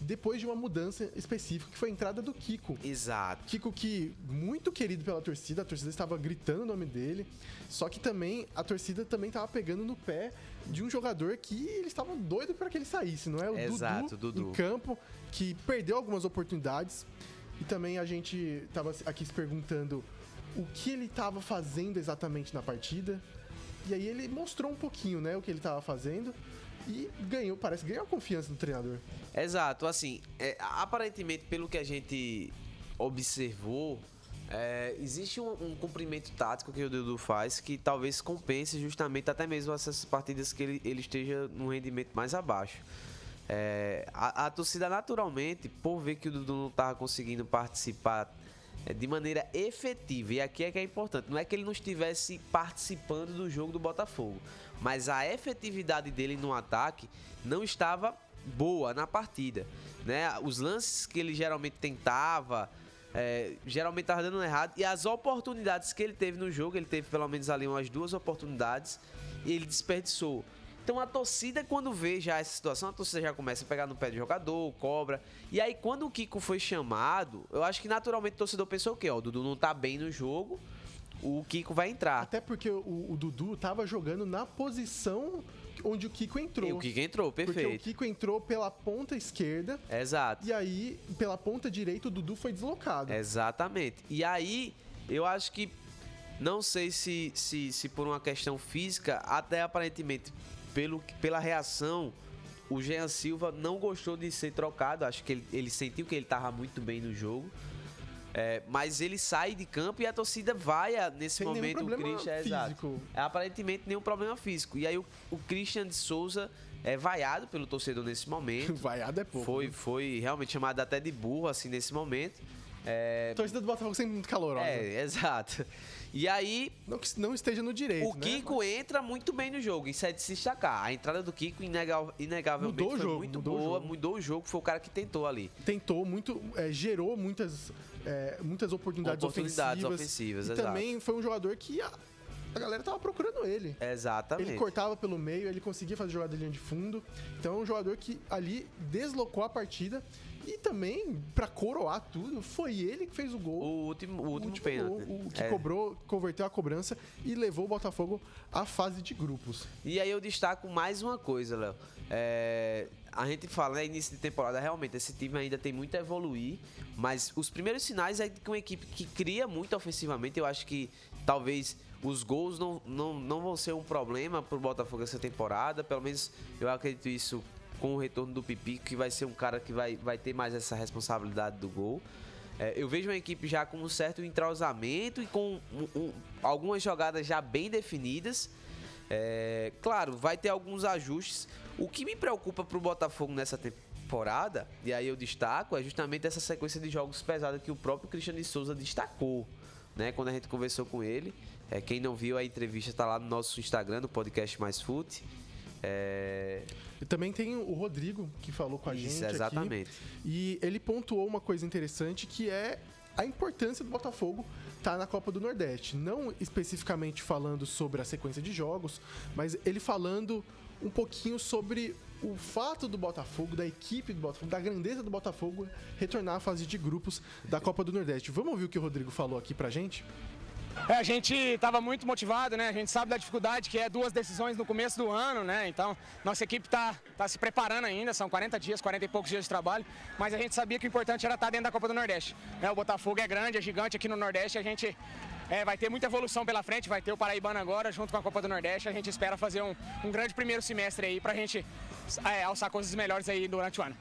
depois de uma mudança específica, que foi a entrada do Kiko. Exato. Kiko, que muito querido pela torcida, a torcida estava gritando o nome dele, só que também a torcida também estava pegando no pé de um jogador que eles estavam doidos para que ele saísse, não é? O Dudu em campo, que perdeu algumas oportunidades, e também a gente estava aqui se perguntando o que ele estava fazendo exatamente na partida. E aí ele mostrou um pouquinho, né, o que ele estava fazendo e parece que ganhou a confiança do treinador. Exato, assim, aparentemente, pelo que a gente observou, existe um cumprimento tático que o Dudu faz que talvez compense justamente até mesmo essas partidas que ele esteja num rendimento mais abaixo. A torcida, naturalmente, por ver que o Dudu não estava conseguindo participar de maneira efetiva, e aqui é que é importante, não é que ele não estivesse participando do jogo do Botafogo, mas a efetividade dele no ataque não estava boa na partida, né? Os lances que ele geralmente tentava, geralmente estava dando errado, e as oportunidades que ele teve no jogo, ele teve pelo menos ali umas 2 oportunidades, e ele desperdiçou. Então a torcida, quando vê já essa situação, a torcida já começa a pegar no pé do jogador, cobra. E aí quando o Kiko foi chamado, eu acho que naturalmente o torcedor pensou o quê? O Dudu não tá bem no jogo, o Kiko vai entrar. Até porque o Dudu tava jogando na posição onde o Kiko entrou. E o Kiko entrou, perfeito. Porque o Kiko entrou pela ponta esquerda. Exato. E aí, pela ponta direita, o Dudu foi deslocado. Exatamente. E aí, eu acho que, não sei se por uma questão física, até aparentemente pela reação, o Jean Silva não gostou de ser trocado. Acho que ele sentiu que ele estava muito bem no jogo. Mas ele sai de campo e a torcida vai nesse sem momento o Christian. Exato. Aparentemente nenhum problema físico. E aí o Christian de Souza é vaiado pelo torcedor nesse momento. Vaiado é pouco. Foi realmente chamado até de burro assim nesse momento. A torcida do Botafogo sempre muito calorosa. Exato. E aí, Não que não esteja no direito, o Kiko entra muito bem no jogo, isso é de se destacar. A entrada do Kiko, inegavelmente, Mudou o foi jogo, muito mudou o boa, jogo. mudou o jogo, foi o cara que tentou ali. Tentou muito, gerou muitas oportunidades ofensivas, e exato. também foi um jogador que a galera tava procurando ele. Exatamente. Ele cortava pelo meio, ele conseguia fazer jogada de linha de fundo. Então é um jogador que ali deslocou a partida. E também, pra coroar tudo, foi ele que fez o gol. O último pênalti. Gol, o que converteu a cobrança e levou o Botafogo à fase de grupos. E aí eu destaco mais uma coisa, Léo. A gente fala, né, início de temporada, realmente, esse time ainda tem muito a evoluir, mas os primeiros sinais é que uma equipe que cria muito ofensivamente, eu acho que talvez os gols não vão ser um problema pro Botafogo essa temporada, pelo menos eu acredito isso com o retorno do Pipico, que vai ser um cara que vai ter mais essa responsabilidade do gol. Eu vejo uma equipe já com um certo entrosamento e com algumas jogadas já bem definidas. Claro, vai ter alguns ajustes. O que me preocupa pro Botafogo nessa temporada, e aí eu destaco, é justamente essa sequência de jogos pesados que o próprio Christian de Souza destacou, né? Quando a gente conversou com ele. Quem não viu a entrevista tá lá no nosso Instagram, no podcast Mais Fute. E também tem o Rodrigo, que falou com a gente exatamente. aqui. E ele pontuou uma coisa interessante, que é a importância do Botafogo estar na Copa do Nordeste. Não especificamente falando sobre a sequência de jogos, mas ele falando um pouquinho sobre o fato do Botafogo, da equipe do Botafogo, da grandeza do Botafogo retornar à fase de grupos da Copa do Nordeste. Vamos ouvir o que o Rodrigo falou aqui pra gente? A gente estava muito motivado, né? A gente sabe da dificuldade que é 2 decisões no começo do ano, né? Então, nossa equipe tá se preparando ainda, são 40 e poucos dias de trabalho, mas a gente sabia que o importante era estar dentro da Copa do Nordeste. O Botafogo é grande, é gigante aqui no Nordeste, a gente vai ter muita evolução pela frente, vai ter o Paraibano agora junto com a Copa do Nordeste, a gente espera fazer um grande primeiro semestre aí pra gente alçar coisas melhores aí durante o ano.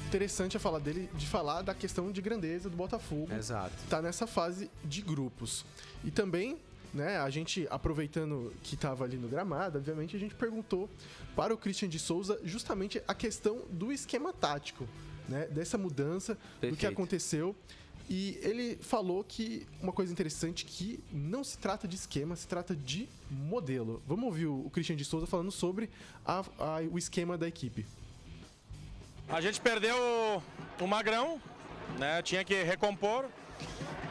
Interessante a fala dele de falar da questão de grandeza do Botafogo. Exato. Tá nessa fase de grupos. E também, né, a gente, aproveitando que estava ali no gramado, obviamente a gente perguntou para o Christian de Souza justamente a questão do esquema tático, né, dessa mudança, do que aconteceu. E ele falou que uma coisa interessante, que não se trata de esquema, se trata de modelo. Vamos ouvir o Christian de Souza falando sobre o esquema da equipe. A gente perdeu o Magrão, né? Tinha que recompor.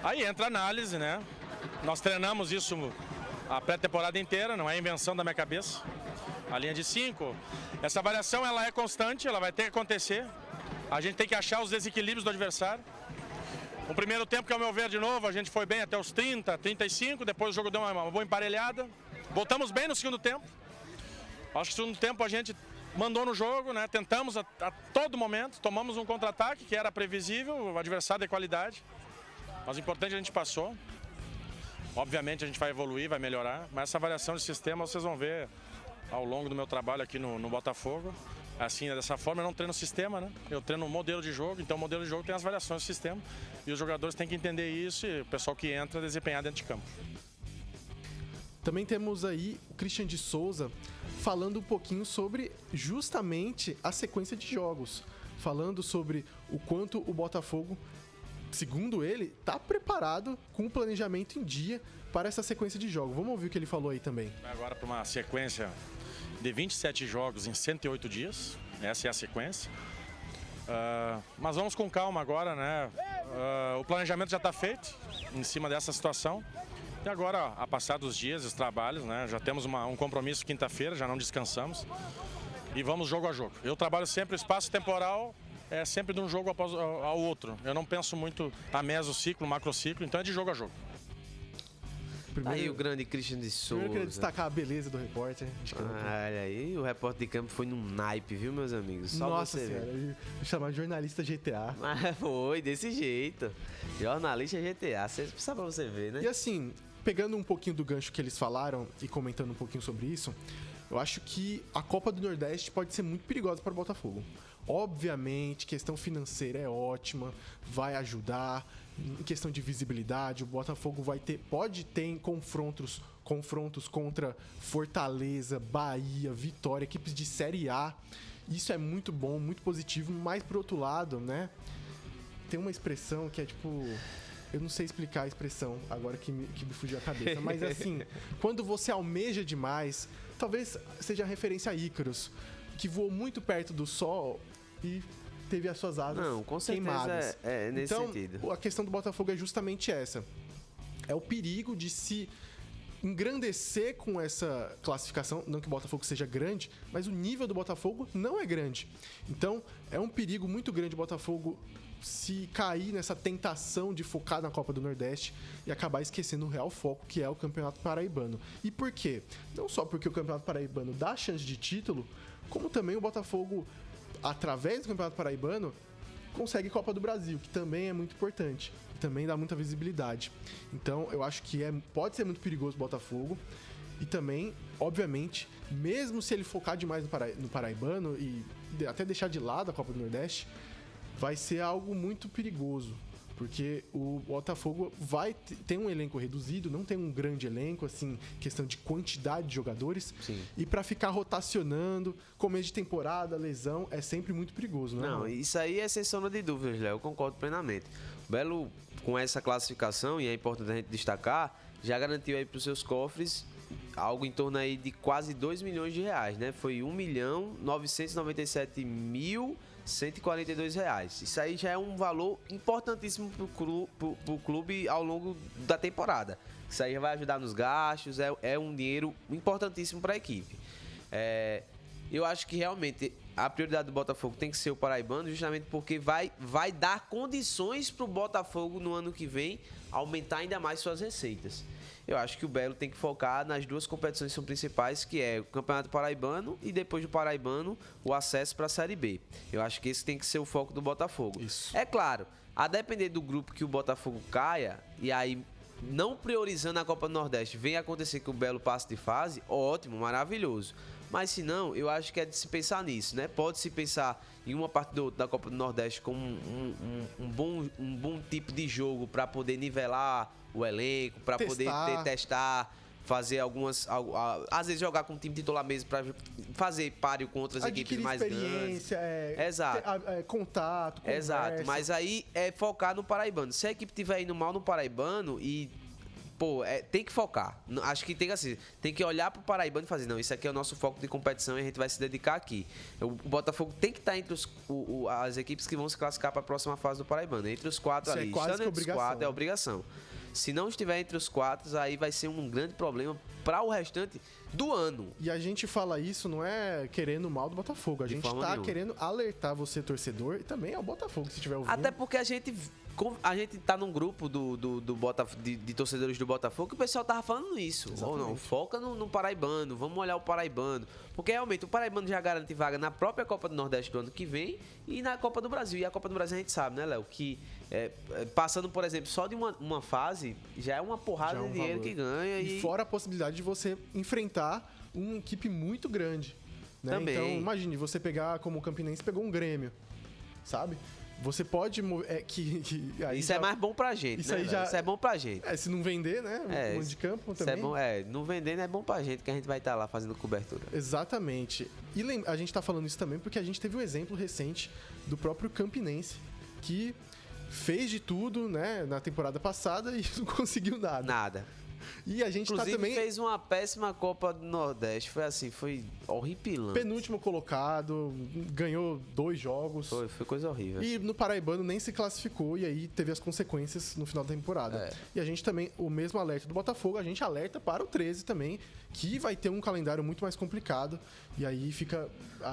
Aí entra a análise, né? Nós treinamos isso a pré-temporada inteira, não é invenção da minha cabeça. A linha de 5. Essa variação ela é constante, ela vai ter que acontecer. A gente tem que achar os desequilíbrios do adversário. No primeiro tempo, que ao meu ver, de novo, a gente foi bem até os 30, 35, depois o jogo deu uma boa emparelhada. Voltamos bem no segundo tempo. Acho que no segundo tempo a gente mandou no jogo, né? Tentamos a todo momento, tomamos um contra-ataque que era previsível, o adversário de qualidade. Mas o importante é que a gente passou. Obviamente a gente vai evoluir, vai melhorar, mas essa variação de sistema vocês vão ver ao longo do meu trabalho aqui no Botafogo. Assim, dessa forma eu não treino sistema, né? Eu treino um modelo de jogo, então o modelo de jogo tem as variações do sistema e os jogadores têm que entender isso e o pessoal que entra desempenhar dentro de campo. Também temos aí o Christian de Souza falando um pouquinho sobre justamente a sequência de jogos. Falando sobre o quanto o Botafogo, segundo ele, está preparado com o planejamento em dia para essa sequência de jogos. Vamos ouvir o que ele falou aí também. Agora para uma sequência de 27 jogos em 108 dias. Essa é a sequência. Mas vamos com calma agora, né? O planejamento já está feito em cima dessa situação. E agora, a passar dos dias, os trabalhos, né? Já temos um compromisso quinta-feira, já não descansamos. E vamos jogo a jogo. Eu trabalho sempre, o espaço temporal é sempre de um jogo após ao outro. Eu não penso muito a mesociclo, macrociclo, então é de jogo a jogo. Aí o grande Christian de Souza. Eu queria destacar a beleza do repórter. Olha aí, o repórter de campo foi num naipe, viu, meus amigos? Só Nossa você senhora, me chamaram de jornalista GTA. Mas foi, desse jeito. Jornalista GTA, só pra você ver, né? E assim, pegando um pouquinho do gancho que eles falaram e comentando um pouquinho sobre isso, eu acho que a Copa do Nordeste pode ser muito perigosa para o Botafogo. Obviamente, questão financeira é ótima, vai ajudar. Em questão de visibilidade, o Botafogo pode ter confrontos contra Fortaleza, Bahia, Vitória, equipes de Série A. Isso é muito bom, muito positivo, mas por outro lado, né? tem uma expressão que é tipo... Eu não sei explicar a expressão agora que me fugiu a cabeça, mas assim, quando você almeja demais, talvez seja a referência a Ícaros, que voou muito perto do sol e teve as suas asas Não, com certeza queimadas. é nesse Então, sentido. a questão do Botafogo é justamente essa. É o perigo de se engrandecer com essa classificação, não que o Botafogo seja grande, mas o nível do Botafogo não é grande. Então, é um perigo muito grande o Botafogo se cair nessa tentação de focar na Copa do Nordeste e acabar esquecendo o real foco, que é o Campeonato Paraibano. E por quê? Não só porque o Campeonato Paraibano dá chance de título, como também o Botafogo, através do Campeonato Paraibano, consegue Copa do Brasil, que também é muito importante, também dá muita visibilidade. Então, eu acho que pode ser muito perigoso o Botafogo. E também, obviamente, mesmo se ele focar demais no Paraibano e até deixar de lado a Copa do Nordeste, vai ser algo muito perigoso, porque o Botafogo tem um elenco reduzido, não tem um grande elenco, assim, questão de quantidade de jogadores. Sim. E para ficar rotacionando, começo de temporada, lesão, é sempre muito perigoso, né? Não, isso aí é sem sombra de dúvidas, Léo, eu concordo plenamente. O Belo, com essa classificação, e é importante a gente destacar, já garantiu aí para os seus cofres algo em torno aí de quase 2 milhões de reais, né? Foi R$1.997.142. Isso aí já é um valor importantíssimo pro clube ao longo da temporada. Isso aí já vai ajudar nos gastos, é um dinheiro importantíssimo para a equipe. Eu acho que realmente a prioridade do Botafogo tem que ser o Paraibano, justamente porque vai dar condições para o Botafogo no ano que vem aumentar ainda mais suas receitas. Eu acho que o Belo tem que focar nas duas competições que são principais, que é o Campeonato Paraibano e depois do Paraibano o acesso para a Série B. Eu acho que esse tem que ser o foco do Botafogo. Isso. É claro, a depender do grupo que o Botafogo caia, e aí não priorizando a Copa do Nordeste, vem acontecer que o Belo passe de fase, ótimo, maravilhoso. Mas se não, eu acho que é de se pensar nisso, né? Pode-se pensar em uma parte da Copa do Nordeste como um bom tipo de jogo para poder nivelar o elenco, para poder testar, fazer às vezes jogar com o time titular mesmo para fazer páreo com outras equipes mais grandes. Experiência, Exato. Contato, conversa. Exato, mas aí é focar no Paraibano. Se a equipe estiver indo mal no Paraibano e tem que focar. Acho que tem que olhar pro Paraibano e fazer, não, isso aqui é o nosso foco de competição e a gente vai se dedicar aqui. O Botafogo tem que estar entre as equipes que vão se classificar para a próxima fase do Paraibano. Entre os 4 ali. É quase Estando entre os 4 né? é obrigação. Se não estiver entre os 4, aí vai ser um grande problema para o restante do ano. E a gente fala isso não é querendo mal do Botafogo. A gente tá querendo alertar você, torcedor, e também ao Botafogo, se estiver ouvindo. Até porque a gente tá num grupo de torcedores do Botafogo que o pessoal tava falando isso. Ou não, foca no Paraibano, vamos olhar o Paraibano. Porque realmente o Paraibano já garante vaga na própria Copa do Nordeste do ano que vem e na Copa do Brasil. E a Copa do Brasil a gente sabe, né, Léo? Que passando, por exemplo, só de uma fase, já é uma porrada de dinheiro que ganha. E fora a possibilidade de você enfrentar uma equipe muito grande. Né? Também. Então, imagine, você pegar como o Campinense, pegou um Grêmio, sabe? Você pode... Isso é mais bom pra gente, isso né? Aí Isso é bom pra gente. Se não vender, né? Um monte de campo também. Isso é bom, não vendendo é bom pra gente, que a gente vai estar lá fazendo cobertura. Exatamente. E a gente tá falando isso também porque a gente teve um exemplo recente do próprio Campinense, que fez de tudo, né, na temporada passada e não conseguiu nada. Nada. E a gente Inclusive, também fez uma péssima Copa do Nordeste. Foi horripilante. Penúltimo colocado, ganhou 2 jogos. Foi coisa horrível. E no Paraibano nem se classificou e aí teve as consequências no final da temporada. E a gente também, o mesmo alerta do Botafogo, a gente alerta para o 13 também, que vai ter um calendário muito mais complicado. E aí fica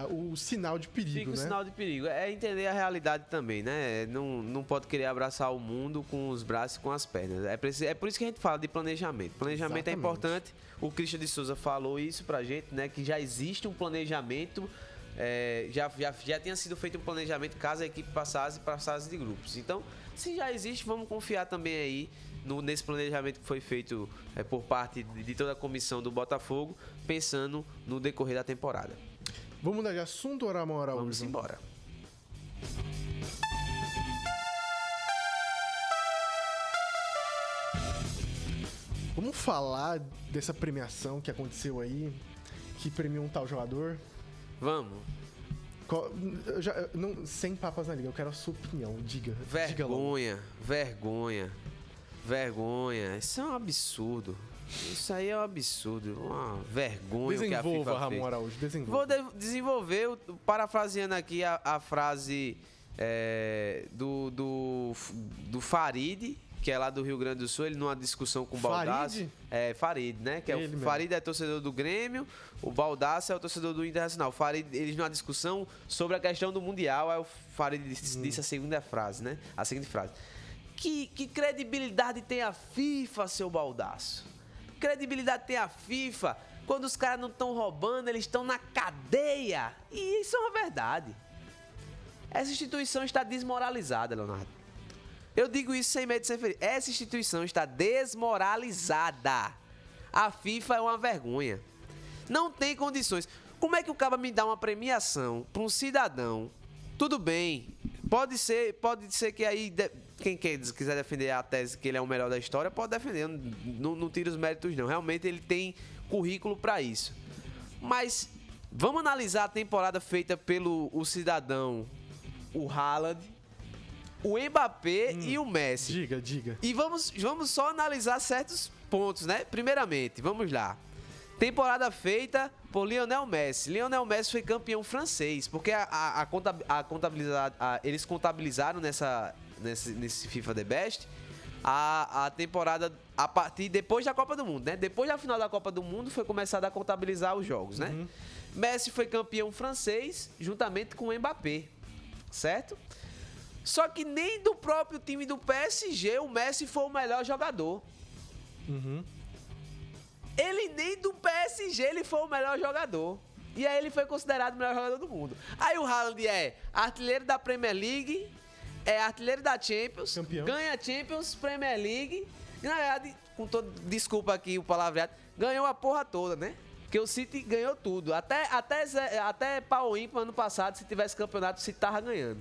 o sinal de perigo, Fica né? o sinal de perigo. É entender a realidade também, né? Não pode querer abraçar o mundo com os braços e com as pernas. É por isso que a gente fala de planejamento. Planejamento é importante. O Christian de Souza falou isso pra gente, né? Que já existe um planejamento. Já tinha sido feito um planejamento caso a equipe passasse para a fase de grupos. Então, se já existe, vamos confiar também aí nesse planejamento que foi feito por parte de toda a comissão do Botafogo, pensando no decorrer da temporada. Vamos mudar de assunto, Araújo? Vamos embora. Vamos falar dessa premiação que aconteceu aí, que premiou um tal jogador? Vamos. Sem papas na língua, eu quero a sua opinião. Diga logo. Vergonha. Isso é um absurdo. Isso aí é um absurdo. Uma vergonha que a FIFA Desenvolva, Ramon fez. Araújo, desenvolva. Vou desenvolver, parafraseando aqui a frase do Farid, que é lá do Rio Grande do Sul, ele numa discussão com o Baldassi. Farid, né? Que é o Farid é torcedor do Grêmio, o Baldassi é o torcedor do Internacional. Farid, eles numa discussão sobre a questão do Mundial, aí o Farid disse a seguinte frase. Que credibilidade tem a FIFA, seu Baldasso? Credibilidade tem a FIFA quando os caras não estão roubando, eles estão na cadeia. E isso é uma verdade. Essa instituição está desmoralizada, Leonardo. Eu digo isso sem medo de ser feliz. Essa instituição está desmoralizada. A FIFA é uma vergonha. Não tem condições. Como é que o cara me dá uma premiação para um cidadão? Tudo bem. Pode ser que aí... Quem quiser defender a tese que ele é o melhor da história, pode defender. Eu não tiro os méritos, não. Realmente ele tem currículo para isso. Mas vamos analisar a temporada feita pelo cidadão, o Haaland, o Mbappé e o Messi. Diga. E vamos só analisar certos pontos, né? Primeiramente, vamos lá. Temporada feita por Lionel Messi. Lionel Messi foi campeão francês, porque eles contabilizaram nesse FIFA The Best a temporada a partir depois da Copa do Mundo, né? Depois da final da Copa do Mundo foi começado a contabilizar os jogos, né? Messi foi campeão francês juntamente com o Mbappé, certo? Só que nem do próprio time do PSG o Messi foi o melhor jogador. Ele nem do PSG ele foi o melhor jogador. E aí ele foi considerado o melhor jogador do mundo. Aí o Haaland é artilheiro da Premier League, é artilheiro da Champions, campeão. Ganha Champions, Premier League. Na verdade, com todo, desculpa aqui o palavreado, ganhou a porra toda, né? Porque o City ganhou tudo. Até pau ímpar ano passado, se tivesse campeonato, o City tava ganhando.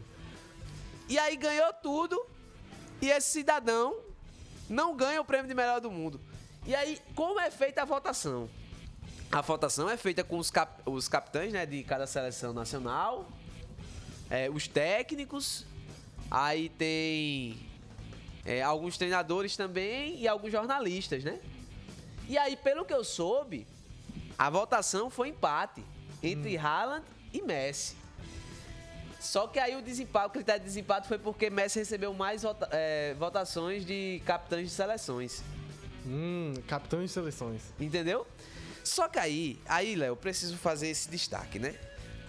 E aí ganhou tudo e esse cidadão não ganha o prêmio de melhor do mundo. E aí, como é feita a votação? A votação é feita com os capitães, né, de cada seleção nacional, os técnicos, aí tem alguns treinadores também e alguns jornalistas, né? E aí, pelo que eu soube, a votação foi empate entre Haaland e Messi. Só que aí o critério de desempate foi porque Messi recebeu mais votações de capitães de seleções. Capitães de seleções. Entendeu? Só que aí, Léo, eu preciso fazer esse destaque, né?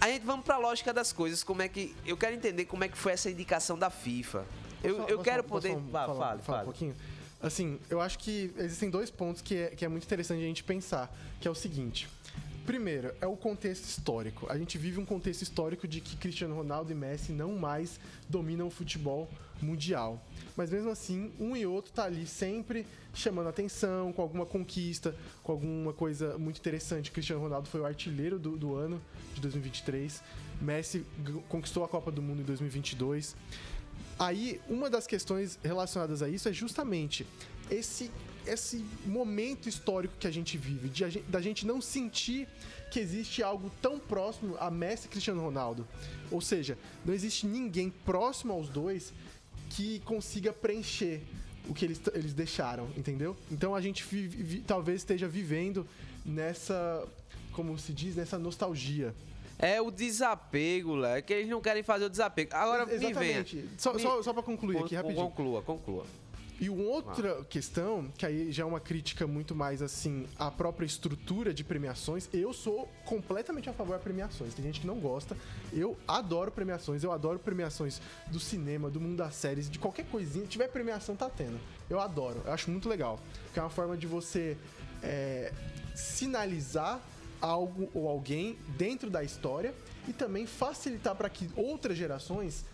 A gente vamos pra lógica das coisas, eu quero entender como é que foi essa indicação da FIFA. Eu quero poder... Fala um pouquinho. Assim, eu acho que existem dois pontos que é muito interessante a gente pensar, que é o seguinte. Primeiro, é o contexto histórico. A gente vive um contexto histórico de que Cristiano Ronaldo e Messi não mais dominam o futebol mundial. Mas mesmo assim, um e outro tá ali sempre chamando atenção, com alguma conquista, com alguma coisa muito interessante. Cristiano Ronaldo foi o artilheiro do ano de 2023. Messi conquistou a Copa do Mundo em 2022. Aí, uma das questões relacionadas a isso é justamente esse momento histórico que a gente vive, da gente não sentir que existe algo tão próximo a Messi e Cristiano Ronaldo. Ou seja, não existe ninguém próximo aos dois que consiga preencher o que eles deixaram, entendeu? Então a gente talvez esteja vivendo nessa, como se diz, nessa nostalgia. É o desapego, Léo, que eles não querem fazer o desapego. Agora, exatamente. Só pra concluir aqui rapidinho. Conclua. E uma outra questão, que aí já é uma crítica muito mais assim, à própria estrutura de premiações. Eu sou completamente a favor de premiações. Tem gente que não gosta. Eu adoro premiações. Eu adoro premiações do cinema, do mundo das séries, de qualquer coisinha. Se tiver premiação, tá tendo. Eu adoro. Eu acho muito legal. Porque é uma forma de você sinalizar algo ou alguém dentro da história e também facilitar para que outras gerações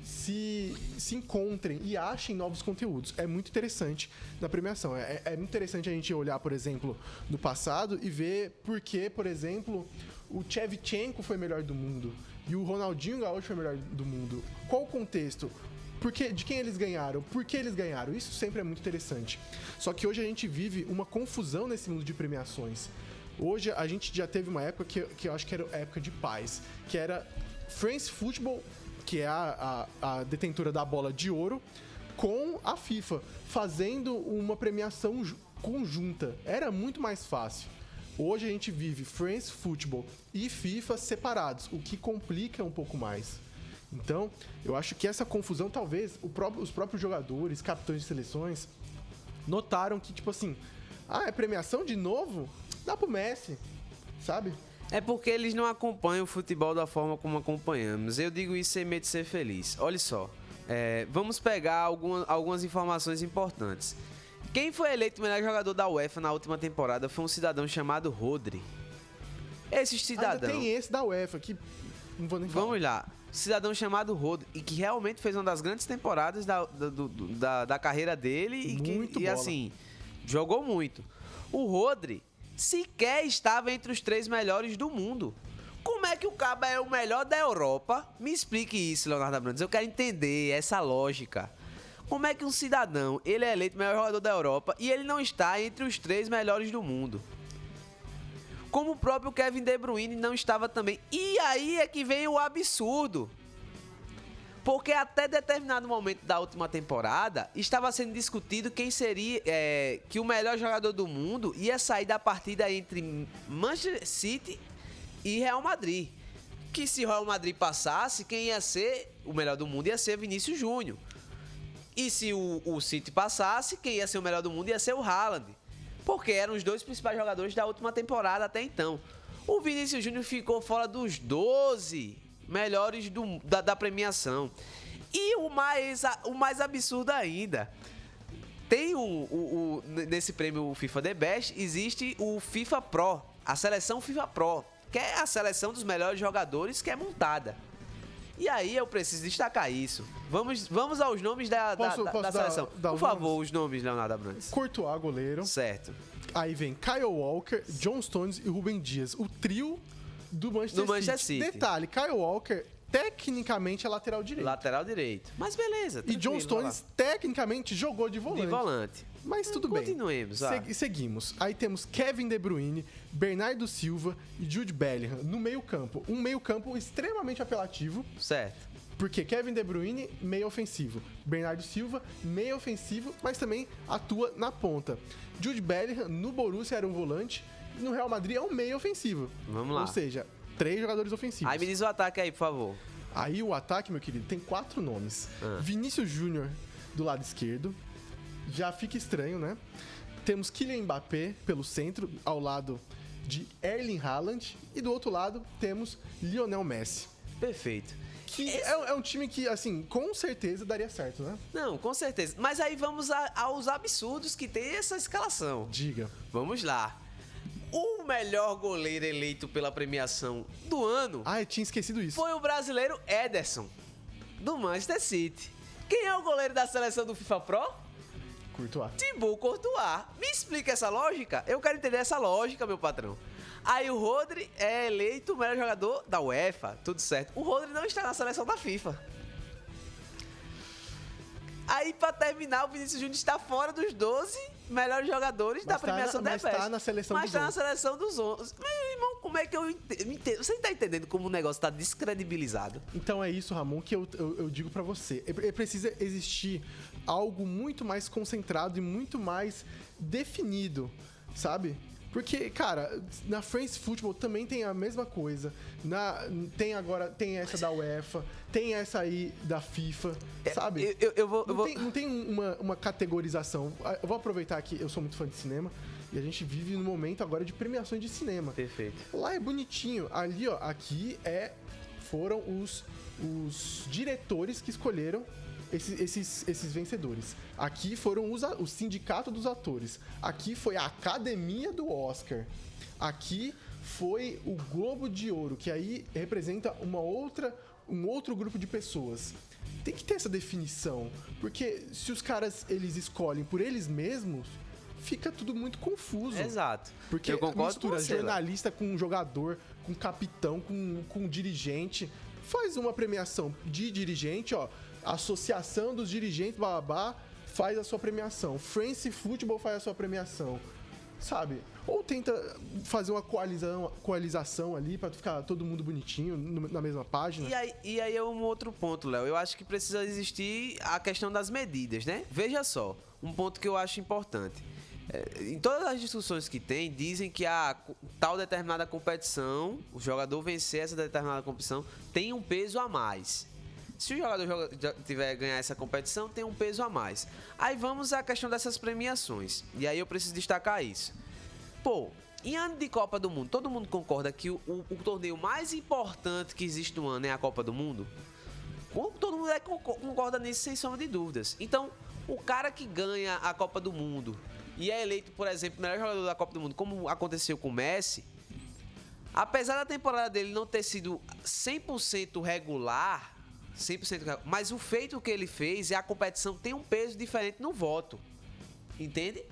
se encontrem e achem novos conteúdos. É muito interessante na premiação. É muito interessante a gente olhar, por exemplo, no passado e ver por que, por exemplo, o Shevchenko foi melhor do mundo e o Ronaldinho Gaúcho foi melhor do mundo. Qual o contexto? De quem eles ganharam? Por que eles ganharam? Isso sempre é muito interessante. Só que hoje a gente vive uma confusão nesse mundo de premiações. Hoje a gente já teve uma época que eu acho que era a época de paz, que era France Football, que é a detentora da bola de ouro, com a FIFA, fazendo uma premiação conjunta. Era muito mais fácil. Hoje a gente vive France Football e FIFA separados, o que complica um pouco mais. Então, eu acho que essa confusão, talvez, os próprios jogadores, capitães de seleções, notaram que, tipo assim, é premiação de novo? Dá pro Messi, sabe? É porque eles não acompanham o futebol da forma como acompanhamos. Eu digo isso sem medo de ser feliz. Olha só, vamos pegar algumas informações importantes. Quem foi eleito o melhor jogador da UEFA na última temporada foi um cidadão chamado Rodri. Esse cidadão... Ainda tem esse da UEFA, que não vou nem falar. Vamos lá. Cidadão chamado Rodri, e que realmente fez uma das grandes temporadas da carreira dele. E assim, jogou muito. O Rodri sequer estava entre os 3 melhores do mundo. Como é que o Caba é o melhor da Europa? Me explique isso, Leonardo Abrantes. Eu quero entender essa lógica. Como é que um cidadão, ele é eleito o melhor jogador da Europa e ele não está entre os 3 melhores do mundo? Como o próprio Kevin De Bruyne não estava também. E aí é que vem o absurdo. Porque até determinado momento da última temporada, estava sendo discutido quem seria que o melhor jogador do mundo ia sair da partida entre Manchester City e Real Madrid. Que se o Real Madrid passasse, quem ia ser o melhor do mundo ia ser Vinícius Júnior. E se o City passasse, quem ia ser o melhor do mundo ia ser o Haaland. Porque eram os 2 principais jogadores da última temporada até então. O Vinícius Júnior ficou fora dos 12 melhores da premiação. E o mais absurdo ainda, tem nesse prêmio FIFA The Best, existe o FIFA Pro, a seleção FIFA Pro, que é a seleção dos melhores jogadores que é montada. E aí eu preciso destacar isso. Vamos aos nomes da seleção. Por favor, os nomes, Leonardo Abrantes. Courtois, goleiro. Certo. Aí vem Kyle Walker, John Stones e Rúben Dias. O trio do Manchester City. Detalhe, Kyle Walker, tecnicamente, é lateral direito. Lateral direito. Mas beleza. E John Stones, tecnicamente, jogou de volante. De volante. Mas tudo bem. Continuemos. Seguimos. Aí temos Kevin De Bruyne, Bernardo Silva e Jude Bellingham no meio-campo. Um meio-campo extremamente apelativo. Certo. Porque Kevin De Bruyne, meio ofensivo. Bernardo Silva, meio ofensivo, mas também atua na ponta. Jude Bellingham, no Borussia, era um volante. E no Real Madrid é um meio ofensivo. Vamos lá. Ou seja, 3 jogadores ofensivos. Aí me diz o ataque aí, por favor. Aí o ataque, meu querido, tem 4 nomes. Vinícius Júnior, do lado esquerdo. Já fica estranho, né? Temos Kylian Mbappé pelo centro, ao lado de Erling Haaland. E do outro lado temos Lionel Messi. Perfeito. Que é um time que, assim, com certeza daria certo, né? Não, com certeza. Mas aí vamos aos absurdos que tem essa escalação. Diga. Vamos lá. O melhor goleiro eleito pela premiação do ano... eu tinha esquecido isso. ...foi o brasileiro Ederson, do Manchester City. Quem é o goleiro da seleção do FIFA Pro? Courtois. Thibaut Courtois. Me explica essa lógica? Eu quero entender essa lógica, meu patrão. Aí o Rodri é eleito o melhor jogador da UEFA, tudo certo. O Rodri não está na seleção da FIFA. Aí, pra terminar, o Vinícius Júnior está fora dos 12 melhores jogadores da premiação da Mas tá na seleção dos 11. Mas tá na seleção dos 11. Meu irmão, como é que eu entendo? Você tá entendendo como o negócio tá descredibilizado? Então é isso, Ramon, que eu digo pra você. Precisa existir algo muito mais concentrado e muito mais definido, sabe? Porque, cara, na France Football também tem a mesma coisa. Tem essa da UEFA, tem essa aí da FIFA, sabe? Não tem uma categorização. Eu vou aproveitar que eu sou muito fã de cinema e a gente vive num momento agora de premiações de cinema. Perfeito. Lá é bonitinho. Ali, ó, aqui foram os diretores que escolheram esses vencedores. Aqui foram o sindicato dos atores. Aqui foi a academia do Oscar. Aqui foi o Globo de Ouro, que aí representa um outro grupo de pessoas. Tem que ter essa definição, porque se os caras eles escolhem por eles mesmos, fica tudo muito confuso. Exato. Porque eu concordo mistura com você, jornalista com jogador, com capitão, com dirigente. Faz uma premiação de dirigente, ó. Associação dos dirigentes, babá, faz a sua premiação. France Football faz a sua premiação. sabe? Ou tenta fazer uma coalização ali pra ficar todo mundo bonitinho na mesma página. E aí é um outro ponto, Léo. Eu acho que precisa existir a questão das medidas, né? Veja só, um ponto que eu acho importante. Em todas as discussões que tem, dizem que a tal determinada competição, o jogador vencer essa determinada competição, tem um peso a mais. Se o jogador tiver ganhar essa competição, tem um peso a mais. Aí vamos à questão dessas premiações. E aí eu preciso destacar isso. Pô, em ano de Copa do Mundo, todo mundo concorda que o torneio mais importante que existe no ano é a Copa do Mundo? Todo mundo concorda nisso sem sombra de dúvidas. Então, o cara que ganha a Copa do Mundo e é eleito, por exemplo, o melhor jogador da Copa do Mundo, como aconteceu com o Messi, apesar da temporada dele não ter sido 100% regular, mas o feito que ele fez e a competição tem um peso diferente no voto. Entende?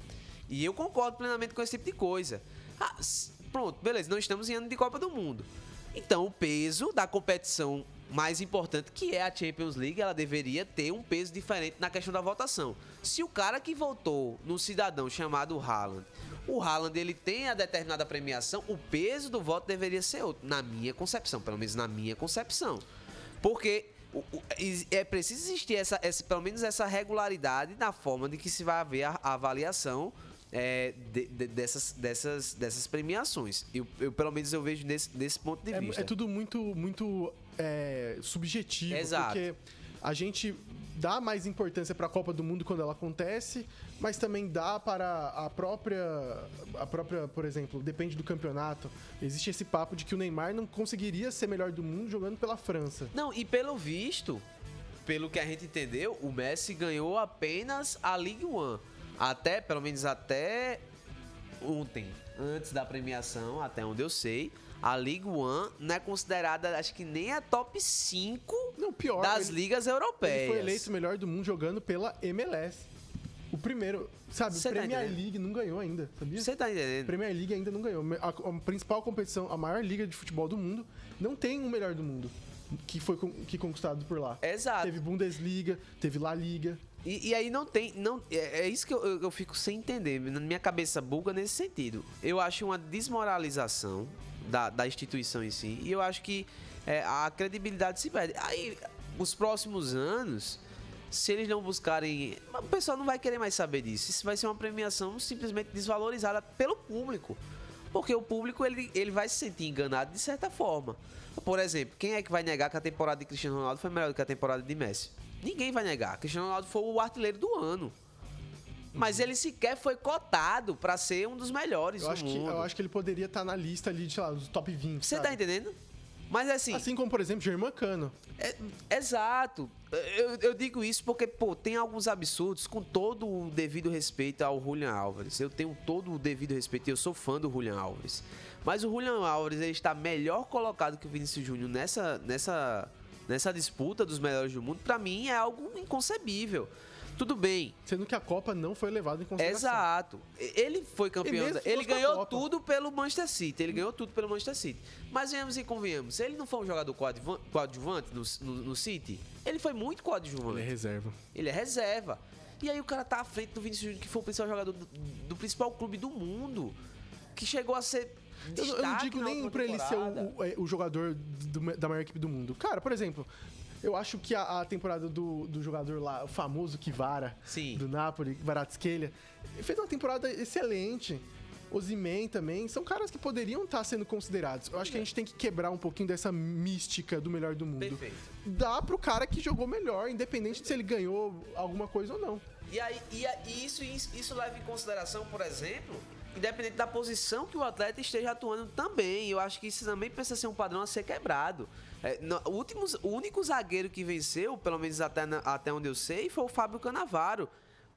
E eu concordo plenamente com esse tipo de coisa. Pronto, beleza, não estamos em ano de Copa do Mundo. Então, o peso da competição mais importante, que é a Champions League, ela deveria ter um peso diferente na questão da votação. Se o cara que votou no cidadão chamado Haaland, o Haaland ele tem a determinada premiação, o peso do voto deveria ser outro, na minha concepção, pelo menos na minha concepção. Porque é preciso existir pelo menos essa regularidade na forma de que se vai haver a avaliação dessas premiações. Eu pelo menos eu vejo desse ponto de vista. É tudo muito subjetivo. Exato. Porque a gente dá mais importância para a Copa do Mundo quando ela acontece, mas também dá para a própria, por exemplo, depende do campeonato. Existe esse papo de que o Neymar não conseguiria ser melhor do mundo jogando pela França. Não, e pelo visto, pelo que a gente entendeu, o Messi ganhou apenas a Ligue 1. Pelo menos até ontem, antes da premiação, até onde eu sei, a Ligue 1 não é considerada, acho que nem a top 5 das ligas europeias. Ele foi eleito o melhor do mundo jogando pela MLS. O primeiro, sabe? Cê Premier League não ganhou ainda, sabia? Você tá entendendo? Premier League ainda não ganhou. A principal competição, a maior liga de futebol do mundo, não tem o melhor do mundo que foi conquistado por lá. Exato. Teve Bundesliga, teve La Liga. E aí é isso que eu fico sem entender. Na minha cabeça buga nesse sentido. Eu acho uma desmoralização da instituição em si. E eu acho que a credibilidade se perde. Aí, os próximos anos, se eles não buscarem... O pessoal não vai querer mais saber disso. Isso vai ser uma premiação simplesmente desvalorizada pelo público. Porque o público ele vai se sentir enganado de certa forma. Por exemplo, quem é que vai negar que a temporada de Cristiano Ronaldo foi melhor do que a temporada de Messi? Ninguém vai negar. Cristiano Ronaldo foi o artilheiro do ano. Mas ele sequer foi cotado pra ser um dos melhores do mundo. Eu acho que ele poderia estar na lista ali, sei lá, dos top 20. Você tá entendendo? Mas assim... Assim como, por exemplo, Germán Cano. Exato. Eu digo isso porque, tem alguns absurdos, com todo o devido respeito ao Julián Álvares. Eu tenho todo o devido respeito e eu sou fã do Julián Álvares. Mas o Julián Álvares ele está melhor colocado que o Vinícius Júnior nessa disputa dos melhores do mundo. Pra mim é algo inconcebível. Tudo bem. Sendo que a Copa não foi levada em consideração. Exato. Ele foi campeão. Ele ganhou tudo pelo Manchester City. Mas venhamos e convenhamos. Ele não foi um jogador coadjuvante no City? Ele foi muito coadjuvante. Ele é reserva. E aí o cara tá à frente do Vinícius Júnior, que foi o principal jogador do principal clube do mundo. Que chegou a ser... Eu não digo nem pra ele ser o jogador da maior equipe do mundo. Cara, por exemplo... Eu acho que a temporada do jogador lá, o famoso Kvara, do Napoli, Kvaratskhelia, fez uma temporada excelente. Osimhen também, são caras que poderiam estar sendo considerados. Eu acho que a gente tem que quebrar um pouquinho dessa mística do melhor do mundo. Perfeito. Dá pro cara que jogou melhor, independente de se ele ganhou alguma coisa ou não. E isso leva em consideração, por exemplo, independente da posição que o atleta esteja atuando também. Eu acho que isso também precisa ser um padrão a ser quebrado. O único zagueiro que venceu, pelo menos até onde eu sei, foi o Fábio Cannavaro,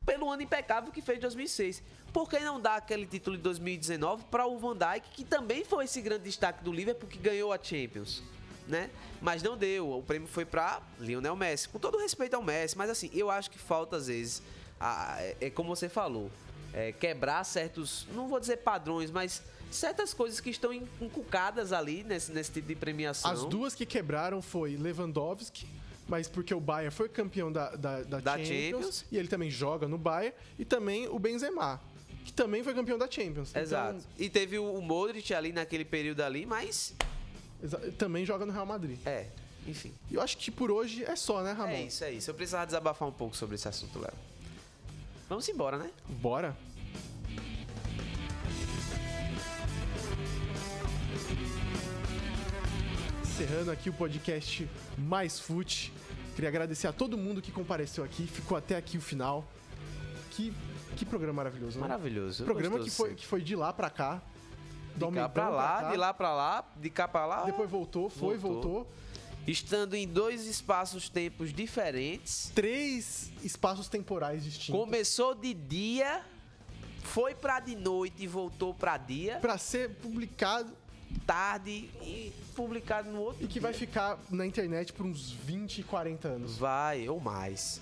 pelo ano impecável que fez em 2006. Por que não dar aquele título de 2019 para o Van Dijk, que também foi esse grande destaque do Liverpool, que ganhou a Champions, né? Mas não deu, o prêmio foi para Lionel Messi, com todo respeito ao Messi, mas assim, eu acho que falta às vezes, como você falou, quebrar certos, não vou dizer padrões, mas certas coisas que estão encucadas ali nesse tipo de premiação. As duas que quebraram foi Lewandowski, mas porque o Bayern foi campeão da Champions, e ele também joga no Bayern, e também o Benzema. que também foi campeão da Champions. Exato. E teve o Modric ali naquele período ali, mas... Também joga no Real Madrid. Enfim. Eu acho que por hoje é só, né, Ramon? É isso. Eu precisava desabafar um pouco sobre esse assunto, Léo. Vamos embora, né? Bora. Encerrando aqui o podcast Mais Fute. Queria agradecer a todo mundo que compareceu aqui, ficou até aqui o final. Que programa maravilhoso, né? Maravilhoso. Programa que foi de lá pra cá. De cá pra lá, de lá pra lá, de cá pra lá. Depois voltou. Estando em 2 espaços-tempos diferentes. 3 espaços temporais distintos. Começou de dia, foi pra de noite e voltou pra dia. Pra ser publicado tarde e publicado no outro e que dia. Vai ficar na internet por uns 20, 40 anos. Vai, ou mais.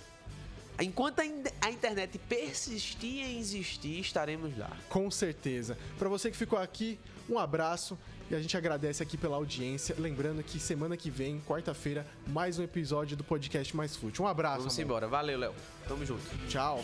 Enquanto a internet persistir em existir, estaremos lá. Com certeza. Para você que ficou aqui, um abraço e a gente agradece aqui pela audiência. Lembrando que semana que vem, quarta-feira, mais um episódio do podcast Mais Fute. Um abraço. Vamos embora. Valeu, Léo. Tamo junto. Tchau.